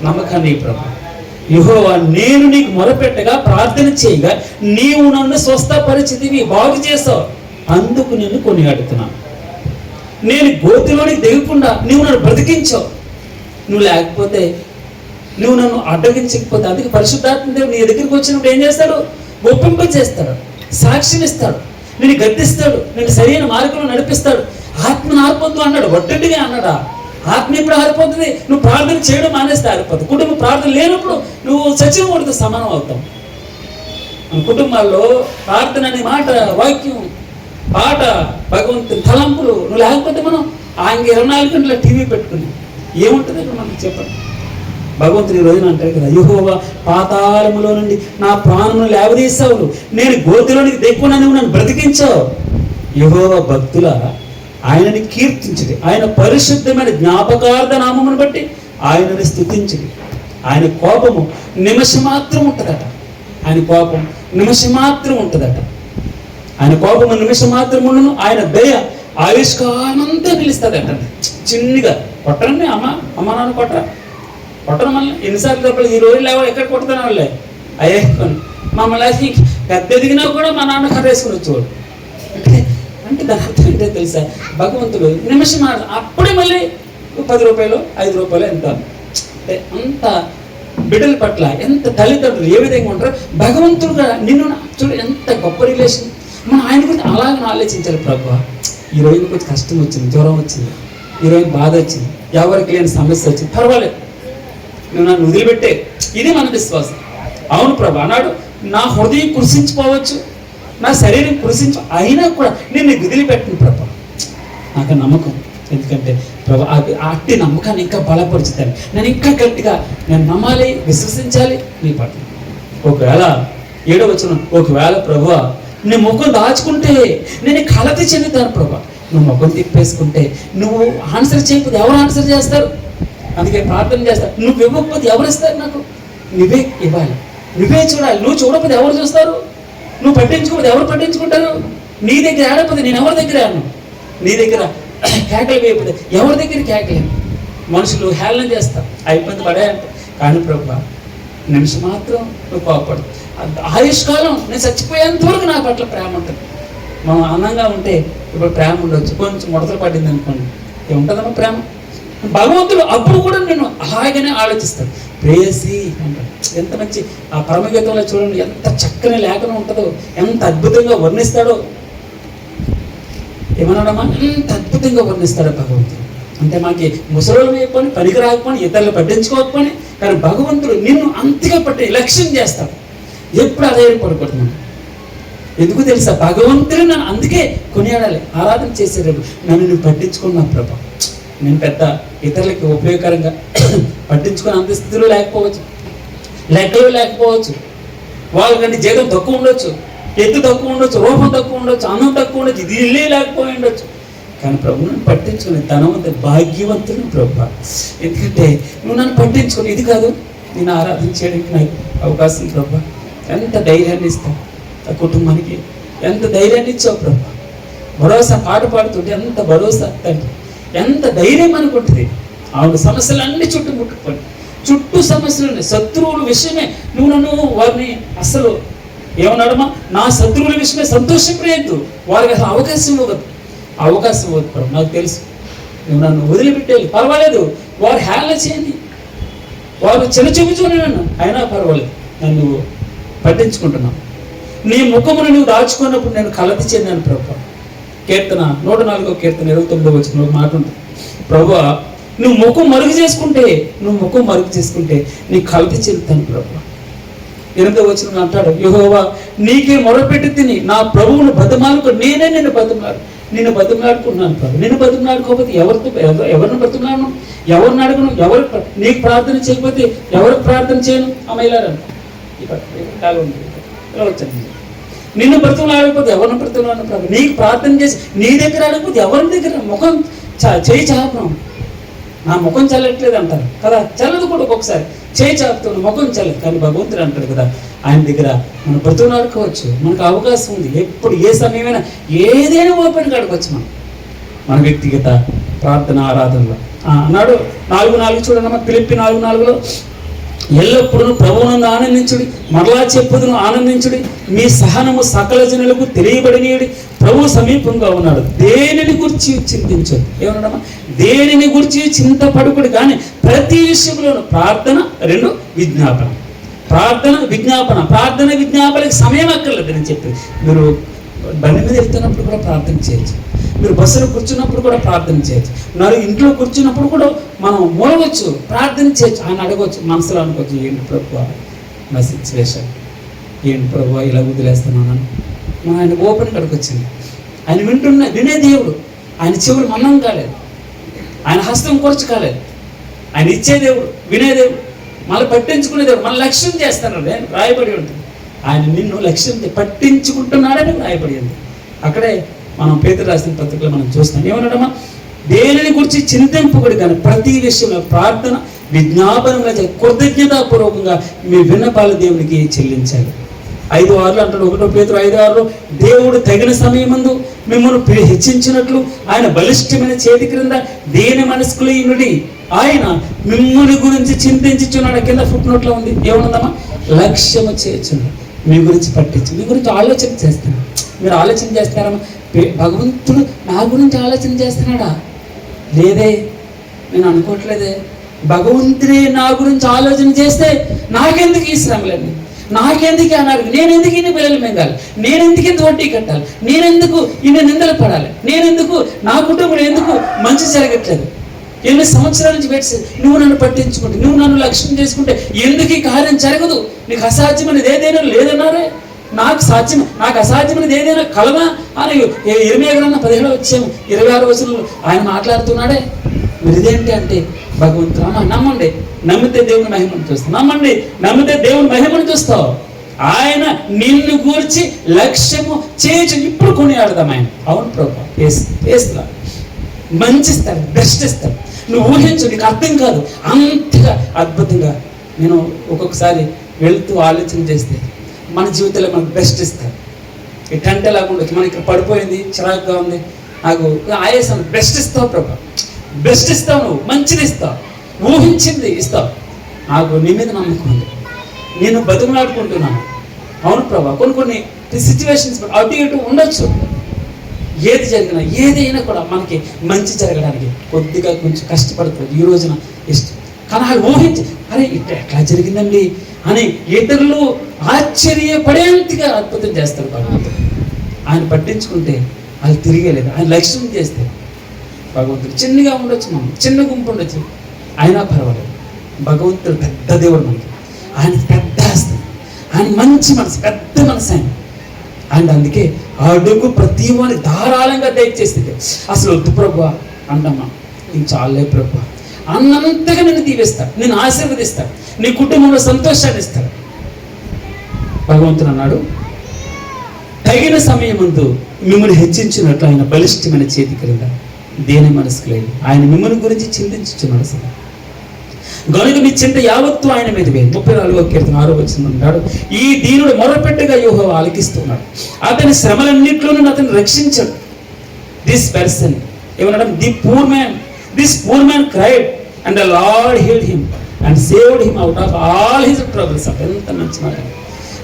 నమ్మకాన్ని ప్రభా. యెహోవా నేను నీకు మొరపెట్టగా ప్రార్థన చేయగా నీవు నన్ను స్వస్థపరిచితివి, బాగు చేసావు. అందుకు నేను కొనియాడుతున్నాను. నేను గోతిలోనికి దిగకుండా నువ్వు నన్ను బ్రతికించావు. నువ్వు లేకపోతే, నువ్వు నన్ను అడ్డగించకపోతే, అందుకే పరిశుద్ధాత్మ దేవుడు నీ దగ్గరికి వచ్చినప్పుడు ఏం చేస్తాడు? ఒప్పింప చేస్తాడు, సాక్ష్యం ఇస్తాడు. నిన్ను గద్దిస్తాడు, నిన్ను సరైన మార్గంలో నడిపిస్తాడు. ఆత్మను ఆరిపోద్దు అన్నాడు, ఒట్టండిగా అన్నాడా? ఆత్మ ఎప్పుడు ఆరిపోతుంది? నువ్వు ప్రార్థన చేయడం మానేస్తే ఆరిపోతుంది. కుటుంబ ప్రార్థన లేనప్పుడు నువ్వు సచివుడితో సమానం అవుతావు. మన కుటుంబాల్లో ప్రార్థన అనే మాట, వాక్యం, పాట, భగవంతుని తలంపులు నువ్వు లేకపోతే మనం ఆయన 24 గంటల టీవీ పెట్టుకుని ఏముంటుంది ఇక్కడ మనకు చెప్పండి. భగవంతుని ఈ రోజున అంటారు కదా, యెహోవా పాతాళములో నుండి నా ప్రాణమును లేవదీసావు, నేను గోతిలోనికి దెక్కున నువ్వు నన్ను బ్రతికించావు. యెహోవా భక్తుల ఆయనని కీర్తించుడి, ఆయన పరిశుద్ధమైన జ్ఞాపకార్థ నామమును బట్టి ఆయనని స్తుతించుడి. ఆయన కోపము నిమిషమాత్రం ఉంటుందట. ఆయన కోపం నిమిషమాత్రం ఉంటుందట. ఆయన కోపము నిమిషమాత్రం ఉండును, ఆయన దయ ఆయుష్కాలంతా నిలుస్తుందట. చిన్నగా కొట్టరండి, అమ్మ నాన్న కొట్టరు మళ్ళీ ఎన్నిసార్లు తప్పలేదు. ఈ రోజు లేవో ఎక్కడ కొడతాను వాళ్ళే అయ్యేసుకొని మమ్మల్ని పెద్ద ఎదిగినా కూడా మా నాన్న కర్ర వేసుకుని వచ్చేవాడు. అంటే దాని అర్థం ఏంటో తెలుసా? భగవంతుడు నిమిషం అప్పుడే మళ్ళీ 10 రూపాయలు 5 రూపాయలు ఎంత అంటే అంత బిడ్డల పట్ల ఎంత తల్లిదండ్రులు ఏ విధంగా ఉంటారో భగవంతుడుగా నిన్ను చూడు, ఎంత గొప్ప రిలేషన్. మనం ఆయన గురించి అలాగే ఆలోచించాలి. ప్రభు ఈ రోజు కొంచెం కష్టం వచ్చింది, జ్వరం వచ్చింది, ఈ రోజు బాధ వచ్చింది, ఎవరికి లేని సమస్య వచ్చింది, పర్వాలేదు, నువ్వు నన్ను వదిలిపెట్టే. ఇది మన విశ్వాసం. అవును ప్రభు అన్నాడు, నా హృదయం కృషించిపోవచ్చు, నా శరీరం కృషించు, అయినా కూడా నేను వదిలిపెట్టను ప్రభు. నాకు నమ్మకం, ఎందుకంటే ప్రభు అట్టి నమ్మకాన్ని ఇంకా బలపరుచుతాను. నేను ఇంకా గట్టిగా నేను నమ్మాలి, విశ్వసించాలి నీ పట్ల. ఒకవేళ 7వ వచనం, ఒకవేళ ప్రభువా నీ ముఖం దాచుకుంటే నేను కలత చెందుతాను ప్రభు. నువ్వు ముఖం తిప్పేసుకుంటే, నువ్వు ఆన్సర్ చేయకపోతే ఎవరు ఆన్సర్ చేస్తారు? అందుకే ప్రార్థన చేస్తారు, నువ్వు ఇవ్వకపోతే ఎవరు ఇస్తారు? నాకు నువ్వే ఇవ్వాలి, నువ్వే చూడాలి. నువ్వు చూడకపోతే ఎవరు చూస్తారు? నువ్వు పట్టించుకోకపోతే ఎవరు పట్టించుకుంటారు? నీ దగ్గర ఆడకపోతే నేను ఎవరి దగ్గర ఆడను? నీ దగ్గర కేకలు వేయకపోతే ఎవరి దగ్గర కేకలేను? మనుషులు హేళన చేస్తారు, ఆ ఇబ్బంది పడాయంట. కానీ ప్రభు నిమిషం మాత్రం నువ్వు కోపడు. ఆయుష్కాలం నేను చచ్చిపోయేంత వరకు నా పట్ల ప్రేమ ఉంటుంది. మనం అందంగా ఉంటే ఇప్పుడు ప్రేమ ఉండొచ్చు, కొంచెం ముడతలు పడింది అనుకోండి, ఏముంటుందమ్మా ప్రేమ? భగవంతుడు అప్పుడు కూడా నేను అలాగనే ఆలోచిస్తాడు. ప్రేయసి అంటాడు. ఎంత మంచి ఆ పరమగీతంలో చూడండి, ఎంత చక్కని లేఖనం ఉంటుందో, ఎంత అద్భుతంగా వర్ణిస్తాడో. ఏమన్నాడమ్మా? ఎంత అద్భుతంగా వర్ణిస్తాడు భగవంతుడు. అంటే మాకి ముసలోళ్ళు అయిపోయి, పనికి రాకపోయి, ఇతరులు పట్టించుకోకపోయి, కానీ భగవంతుడు నిన్ను అంతగా పట్టి లక్ష్యం చేస్తాడు. ఎప్పుడు అదే పడిపోతున్నాను. ఎందుకు తెలుసా? భగవంతుడు నన్ను అందుకే కొనియాడాలి, ఆరాధన చేసేటప్పుడు నన్ను నువ్వు పట్టించుకున్నా ప్రభా. నేను పెద్ద ఇతరులకి ఉపయోగకరంగా పట్టించుకుని అంత స్థితిలో లేకపోవచ్చు, లెక్కలు లేకపోవచ్చు, వాళ్ళకంటే జీతం తక్కువ ఉండొచ్చు, ఎత్తు తక్కువ ఉండొచ్చు, రూపం తక్కువ ఉండొచ్చు, అందం తక్కువ ఉండొచ్చు, ఇది ఇల్లే లేకపోయి ఉండొచ్చు. కానీ ప్రభు నన్ను పట్టించుకుని ధనవంతుడు, భాగ్యవంతుడు ప్రభు. ఎందుకంటే నువ్వు నన్ను పట్టించుకుని ఇది కాదు, నేను ఆరాధన చేయడానికి నాకు అవకాశం ప్రభు. ఎంత ధైర్యాన్ని ఇస్తావు ఆ కుటుంబానికి, ఎంత ధైర్యాన్ని ఇచ్చావు ప్రభు. భరోసా పాట పాడుతుంటే ఎంత భరోసా తండ్రి, ఎంత ధైర్యం అనుకుంటుంది. ఆవిడ సమస్యలన్నీ చుట్టుముట్టుకోండి, చుట్టూ సమస్యలు ఉన్నాయి, శత్రువుల విషయమే నువ్వు నన్ను వారిని అసలు ఏమన్నాడమ్మా? నా శత్రువుల విషయమే సంతోషపడేద్దు, వారికి అసలు అవకాశం ఇవ్వదు ప్రభు. నాకు తెలుసు నువ్వు నన్ను వదిలిపెట్టేది పర్వాలేదు, వారు హేళన చేయండి, వారు చిన్న చూపించుకుని నన్ను, అయినా పర్వాలేదు, నన్ను పట్టించుకుంటున్నాను. నీ ముఖమును నువ్వు దాచుకున్నప్పుడు నేను కలత చెందాను ప్రభు. కీర్తన 104వ కీర్తన 29వ వచనంలో మాట ఉంటుంది, ప్రభువా నువ్వు ముఖం మరుగు చేసుకుంటే నీ కలత చెందుతాను ప్రభు. 8వ వచనం అంటాడు, యెహోవా నీకే మొరపెట్టి తిని నా ప్రభువును బతిమాలుకో, నేనే నిన్ను బతిమాలుకున్నాను ప్రభు. నిన్ను బతిమాలుకోకపోతే ఎవరిని బతిమాలను, ఎవరిని అడగను, నీకు ప్రార్థన చేయకపోతే ఎవరికి ప్రార్థన చేయను? అమ్మాయిలారంట వచ్చాను. నిన్ను బ్రతుకులాడకపోతే ఎవరిని బ్రతుకులాడను ప్రభు. నీకు ప్రార్థన చేసి నీ దగ్గర ఆడకపోతే ఎవరి దగ్గర ముఖం చేయి చాపను. నా ముఖం చల్లట్లేదు అంటారు కదా, చల్లదు కూడా ఒక్కొక్కసారి, చేయి చాపుతాను ముఖం చల్లదు. కానీ భగవంతుడు అంటాడు కదా, ఆయన దగ్గర మనం బ్రతుకులాడుకోవచ్చు, మనకు అవకాశం ఉంది. ఎప్పుడు ఏ సమయమైనా ఏదైనా ఓపెన్ కాడుకోవచ్చు మన వ్యక్తిగత ప్రార్థన ఆరాధనలో. అన్నాడు 4:4 చూడండి, ఫిలిప్పీ 4:4లో ఎల్లప్పుడూ ప్రభువునందు ఆనందించుడి, మరలా చెప్పుదును ఆనందించుడి, మీ సహనము సకల జనులకు తెలియబడినీయుడి, ప్రభు సమీపంగా ఉన్నాడు, దేనిని గురించి చింతించు. ఏమన్నాడమ్మా? దేనిని గురించి చింతపడుకుడు, కానీ ప్రతి విషయంలోనూ ప్రార్థన, 2 విజ్ఞాపన. ప్రార్థన విజ్ఞాపనకి సమయం అక్కర్లేదు. నేను చెప్పింది మీరు బండి మీద వెళ్తున్నప్పుడు కూడా ప్రార్థన చేయొచ్చు, మీరు బస్సులో కూర్చున్నప్పుడు కూడా ప్రార్థన చేయొచ్చు, ఇంట్లో కూర్చున్నప్పుడు కూడా మనం మూలవచ్చు, ప్రార్థన చేయొచ్చు. ఆయన అడగవచ్చు, మనసులో అనుకోవచ్చు, ఏంటి ప్రభువా నా సిచ్యువేషన్, ఏంటి ప్రభువా ఇలా వదిలేస్తున్నాను. మనం ఆయన ఓపెన్ కడుకొచ్చింది. ఆయన వినే దేవుడు. ఆయన చెవులు మన్నం కాలేదు, ఆయన హస్తం కొరచు కాలేదు. ఆయన ఇచ్చే దేవుడు, వినే దేవుడు, మళ్ళీ పట్టించుకునే దేవుడు. మన లక్ష్యం చేస్తాను రాయబడి ఉంటుంది. ఆయన నిన్ను లక్ష్యం పట్టించుకుంటున్నాడని రాయబడి ఉంది. అక్కడే మనం పేతురు రాసిన పత్రికలో మనం చూస్తాం. ఏమన్నాడమ్మా, దేనిని గురించి చింతింపకూడదు కానీ ప్రతి విషయంలో ప్రార్థన విజ్ఞాపనంగా కృతజ్ఞతాపూర్వకంగా మీ విన్నపాలు దేవునికి చెల్లించాలి. 5:6 అంటాడు. 1 పేతురు 5:6 దేవుడు తగిన సమయమందు మిమ్మల్ని హెచ్చించినట్లు ఆయన బలిష్టమైన చేతి క్రింద దేని మనస్కులైనడి ఆయన మిమ్మల్ని గురించి చింతించుచున్నాడు. కింద ఫుట్ నోట్లో ఉంది, ఏమన్నదమ్మా, లక్ష్యము చేయొచ్చున్నాడు. మీ గురించి పట్టించు, మీ గురించి ఆలోచన చేస్తాను. మీరు ఆలోచన చేస్తారమ్మా, భగవంతుడు నా గురించి ఆలోచన చేస్తున్నాడా? లేదే, నేను అనుకోవట్లేదే. భగవంతుడే నా గురించి ఆలోచన చేస్తే నాకెందుకు ఈ శ్రమలండి, నాకెందుకు అన్నారు, నేనెందుకు ఇన్ని పిల్లలు మింగాలి, నేనెందుకు ఇంత వడ్డీ కట్టాలి, నేనెందుకు ఇన్ని నిందలు పడాలి, నేనెందుకు నా కుటుంబం ఎందుకు మంచి జరగట్లేదు, ఎన్ని సంవత్సరాల నుంచి పెట్టి నువ్వు నన్ను పట్టించుకుంటే, నువ్వు నన్ను లక్ష్యం చేసుకుంటే ఎందుకు ఈ కార్యం జరగదు, నీకు అసాధ్యమైనది ఏదైనా లేదన్నారే, నాకు సాధ్యం, నాకు అసాధ్యమైనది ఏదైనా కలనా అని ఇర్మియా గ్రంథం 17 వచ్చాము 26 వచనంలో ఆయన మాట్లాడుతున్నాడే. మీరు ఇదేంటి అంటే, భగవంతుడు నమ్మండి, నమ్మితే దేవుని మహిమను చూస్తావు, నమ్మితే దేవుని మహిమను చూస్తావు. ఆయన నిన్ను గూర్చి లక్ష్యము చేయొచ్చు. ఇప్పుడు కొనియాడదాం ఆయన. అవును ప్రభు, వేస్తా మంచి ఇస్తాడు, బెస్ట్ ఇస్తాడు. నువ్వు ఊహించు, నీకు అర్థం కాదు, అంతగా అద్భుతంగా. నేను ఒక్కొక్కసారి వెళుతూ ఆలోచన చేస్తే మన జీవితంలో మనకు బెస్ట్ ఇస్తాడు. ఈ టెంట్ ఎలాగ ఉండొచ్చు, మనకి ఇక్కడ పడిపోయింది, చిరాకుగా ఉంది, నాకు ఆయాసం, బెస్ట్ ఇస్తావు ప్రభా, బెస్ట్ ఇస్తావు, నువ్వు మంచిది ఇస్తావు, ఊహించింది ఇస్తావు. నాకు నీ మీద నమ్మకం ఉంది, నేను బతుకులాడుకుంటున్నాను. అవును ప్రభా, కొన్ని సిచ్యువేషన్స్ అటు ఇటు ఉండొచ్చు. ఏది జరిగినా ఏదైనా కూడా మనకి మంచి జరగడానికి కొద్దిగా కొంచెం కష్టపడుతుంది ఈ రోజున ఇష్టం. కానీ అది ఊహించి, అరే ఎట్లా జరిగిందండి అని ఇతరులు ఆశ్చర్యపడేంతగా అద్భుతం చేస్తారు భగవంతుడు. ఆయన పట్టించుకుంటే అది తిరిగేలేదు. ఆయన లక్ష్యం చేస్తే భగవంతుడు చిన్నగా ఉండొచ్చు, మనం చిన్న గుంపు ఉండొచ్చు, అయినా పర్వాలేదు. భగవంతుడు పెద్ద దేవుడు మనకి, ఆయన పెద్ద హస్తం, ఆయన మంచి మనసు, పెద్ద మనసు ఆయన. అండ్ అందుకే అడుగు ప్రతి వాడిని ధారాళంగా దయచేస్తుంది. అసలు వద్దు ప్రభు అంటమ్మా, నీకు చాలే ప్రభు అన్నంతగా నేను దీవిస్తాడు, నేను ఆశీర్వదిస్తాడు, నీ కుటుంబంలో సంతోషాన్ని ఇస్తాడు. భగవంతుడు అన్నాడు, తగిన సమయమందు మిమ్మల్ని హెచ్చించినట్లు ఆయన బలిష్టమైన చేతి క్రింద దేని మనసుకు లేదు. ఆయన మిమ్మల్ని గురించి చింతించుచున్నాడు. అసలు గనుక మీ చింత యావత్తు ఆయన మీద వేయండి. 34వ కీర్తన 6వ వచనం అంటాడు, ఈ దీనుడు మొరపెట్టగా యెహోవా ఆలకిస్తున్నాడు, అతని శ్రమలన్నిట్లోనూ అతను రక్షించాడు. దిస్ పర్సన్ ఏమన్నాడు, this poor man cried and the lord healed him and saved him out of all his troubles. ఎంత మంచి మాట.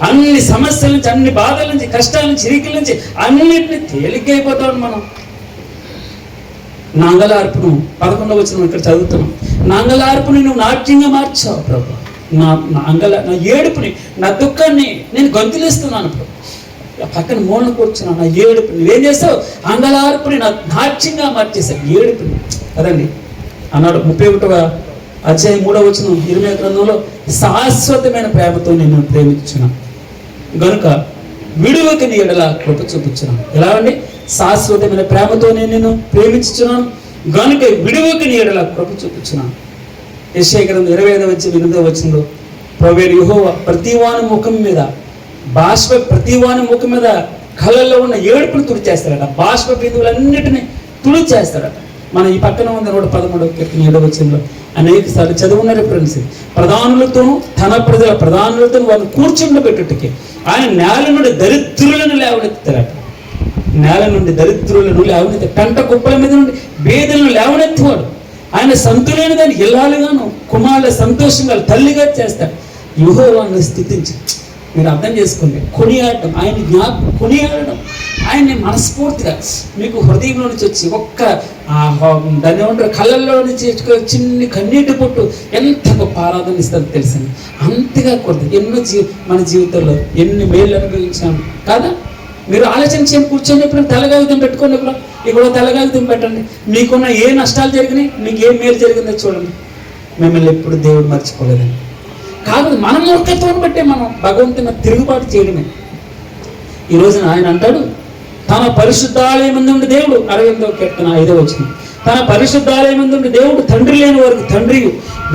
అన్ని సమస్యల నుంచి, అన్ని బాధల నుంచి, కష్టాల నుంచి, ఇరికల నుంచి అన్నిటిని తేలికైపోతాడు మనం. నాంగలార్పును 11వ వచనం ఇక్కడ చదువుతున్నాం. నాంగలార్పుని నువ్వు నాట్యంగా మార్చావు ప్రభు. నా ఏడుపుని, నా దుఃఖాన్ని నేను గొంతులేస్తున్నాను ప్రభు. పక్కన మూలన కూర్చున్నాను, నా ఏడుపుని నువ్వేం చేస్తావు, అంగలార్పుని నా నాట్యంగా మార్చేశావు. ఏడుపుని కదండి అన్నాడు. 31వ అధ్యాయం 3వ వచనం ఇర్మియా గ్రంథంలో, శాశ్వతమైన ప్రేమతో నేను ప్రేమించున్నాను గనుక విడువక నీ ఎడల కృప చూపించున్నాను. ఎలా అండి, శాశ్వతమైన ప్రేమతో నేను నిన్ను ప్రేమించుచున్నాను గనుక విడువక నీ ఎడల కృప చూపించున్నాను. యెషయా గ్రంథం 25వ వచనంలో ప్రభువైన యెహోవా ప్రతివాని ముఖం మీద ప్రతివాని ముఖం మీద కళ్ళల్లో ఉన్న ఏడుపును తుడిచేస్తాడట, బాష్ప బిందువులన్నిటిని తుడిచేస్తాడట. మన ఈ పక్కన ఉంది 113వ కీర్తన 7వ వచనంలో అనేక సార్లు చదువున్న రిఫరెన్స్. ప్రధానులతోనూ తన ప్రజల ప్రధానులతో వారిని కూర్చుండబెట్టుటకి ఆయన నేల నుండి దరిద్రులను లేవనెత్తారట. నేల నుండి దరిద్రులను లేవనెత్తి పెంట కుప్పల మీద నుండి బేదలను లేవనెత్తువాడు. ఆయన సంతులైన దాన్ని ఇల్లాలుగాను కుమారుల సంతోషంగా తల్లిగా చేస్తాడు. యెహోవాను స్తుతించి, మీరు అర్థం చేసుకోండి, కొనియాడటం, ఆయన కొనియాడడం, ఆయన్ని మనస్ఫూర్తిగా మీకు హృదయంలో నుంచి వచ్చి ఒక్క దాన్ని ఏమంటారు కళ్ళల్లో నుంచి చిన్ని కన్నీటి పొట్టు ఎంత గొప్ప ఆరాధన ఇస్తుందో తెలుసండి. అంతగా కొద్ది ఎన్నో మన జీవితంలో ఎన్ని మేళ్ళు అనుభవించాము కాదా. మీరు ఆలోచన చేయని కూర్చొని ఎప్పుడు తెల్లగాగితం పెట్టుకోండి, ఇక్కడ తెల్లగాగితం పెట్టండి. మీకున్న ఏ నష్టాలు జరిగినాయి, మీకు ఏ మేలు జరిగిందో చూడండి. మిమ్మల్ని ఎప్పుడు దేవుడు మర్చిపోలేదండి. కాదు మన మూర్ఖత్వం బట్టే మనం భగవంతుని తిరుగుబాటు చేయడమే. ఈ రోజున ఆయన అంటాడు, తన పరిశుద్ధాలయం ముందు దేవుడు 68వ కీర్తన 5వ వచనం, తన పరిశుద్ధాలయం ముందు దేవుడు తండ్రి లేని వారికి తండ్రి,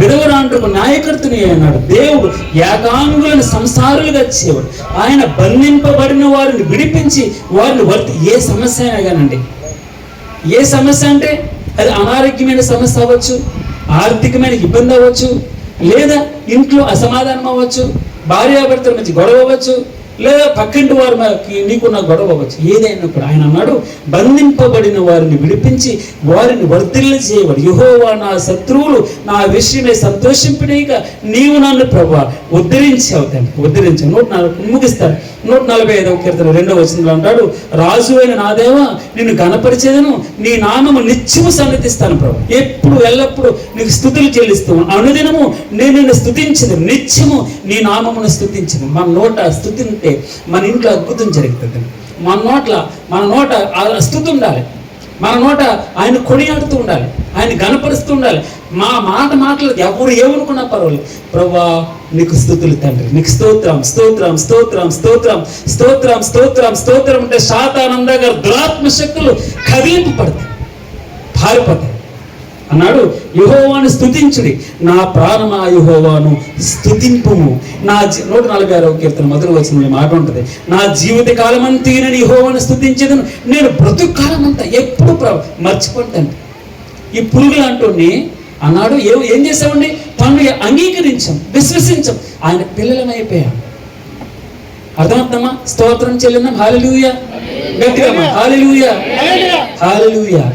విధవరాండ్రకు న్యాయకర్తని అన్నాడు. దేవుడు ఏకాంగులను సంసారులుగా చేవాడు. ఆయన బంధింపబడిన వారిని విడిపించి వారిని ఏ సమస్య అయినా కానండి, ఏ సమస్య అంటే అది అనారోగ్యమైన సమస్య అవ్వచ్చు, ఆర్థికమైన ఇబ్బంది అవ్వచ్చు, లేదా ఇంట్లో అసమాధానం అవ్వచ్చు, భార్యాభర్తల మధ్య గొడవ అవ్వచ్చు, లేదా పక్కింటి వారి నీకున్న గొడవ అవ్వచ్చు. ఏదైనా కూడా ఆయన అన్నాడు, బంధింపబడిన వారిని విడిపించి వారిని వర్ధిల్ల చేయబడి యెహోవా నా శత్రువులు నా విషయమే సంతోషింపనీగా నీవు నన్ను ప్రభువా ఉద్ధరించావు తండ్రి, ఉద్ధరించావు. 140 ముగిస్తాడు. 145వ కీర్తన 2వ వచనంలో అంటాడు, రాజు అయిన నా దేవా నిన్ను గణపరిచేదను, నీ నామము నిత్యము సన్నతిస్తాను ప్రభు. ఎప్పుడు ఎల్లప్పుడు నీకు స్తుతులు చెల్లిస్తాను, అనుదినము నేను నిన్ను స్తుతించదు, నిత్యము నీ నామమును స్తుతించదు. మన నోట స్తుతి ఉంటే మన ఇంట్లో అద్భుతం జరుగుతుంది. మన నోట స్తుతి ఉండాలి, మన నోట ఆయన కొనియాడుతూ ఉండాలి, ఆయన గణపరుస్తూ ఉండాలి. మాటలు ఎవరు ఏమనుకున్నా పర్వాలేదు, ప్రభువా నీకు స్తుతులు తండ్రి, నీకు స్తోత్రం స్తోత్రం స్తోత్రం స్తోత్రం స్తోత్రం స్తోత్రం స్తోత్రం అంటే సాతానంద గారు దురాత్మ శక్తులు కదిలింపు పడతాయి, పారిపోతాయి. అన్నాడు, యెహోవాను స్తుతించుడి, నా ప్రాణమా యెహోవాను స్తుతింపుము. 146వ కీర్తన 1వ వచనంలో మాట ఉంటుంది, నా జీవిత కాలమంతా నేను యెహోవాను స్తుతించేదను, నేను బ్రతుకు కాలమంతా ఎప్పుడు మర్చిపోతాను. ఈ పురుగులు అంటూని అన్నాడు, ఏం చేసామండి, తను అంగీకరించాం, విశ్వసించాం, ఆయన పిల్లలమైపోయాం. అర్థమవుతామా? స్తోత్రం చెల్లిందాం. హల్లెలూయా, గట్టిగా హల్లెలూయా, హల్లెలూయా.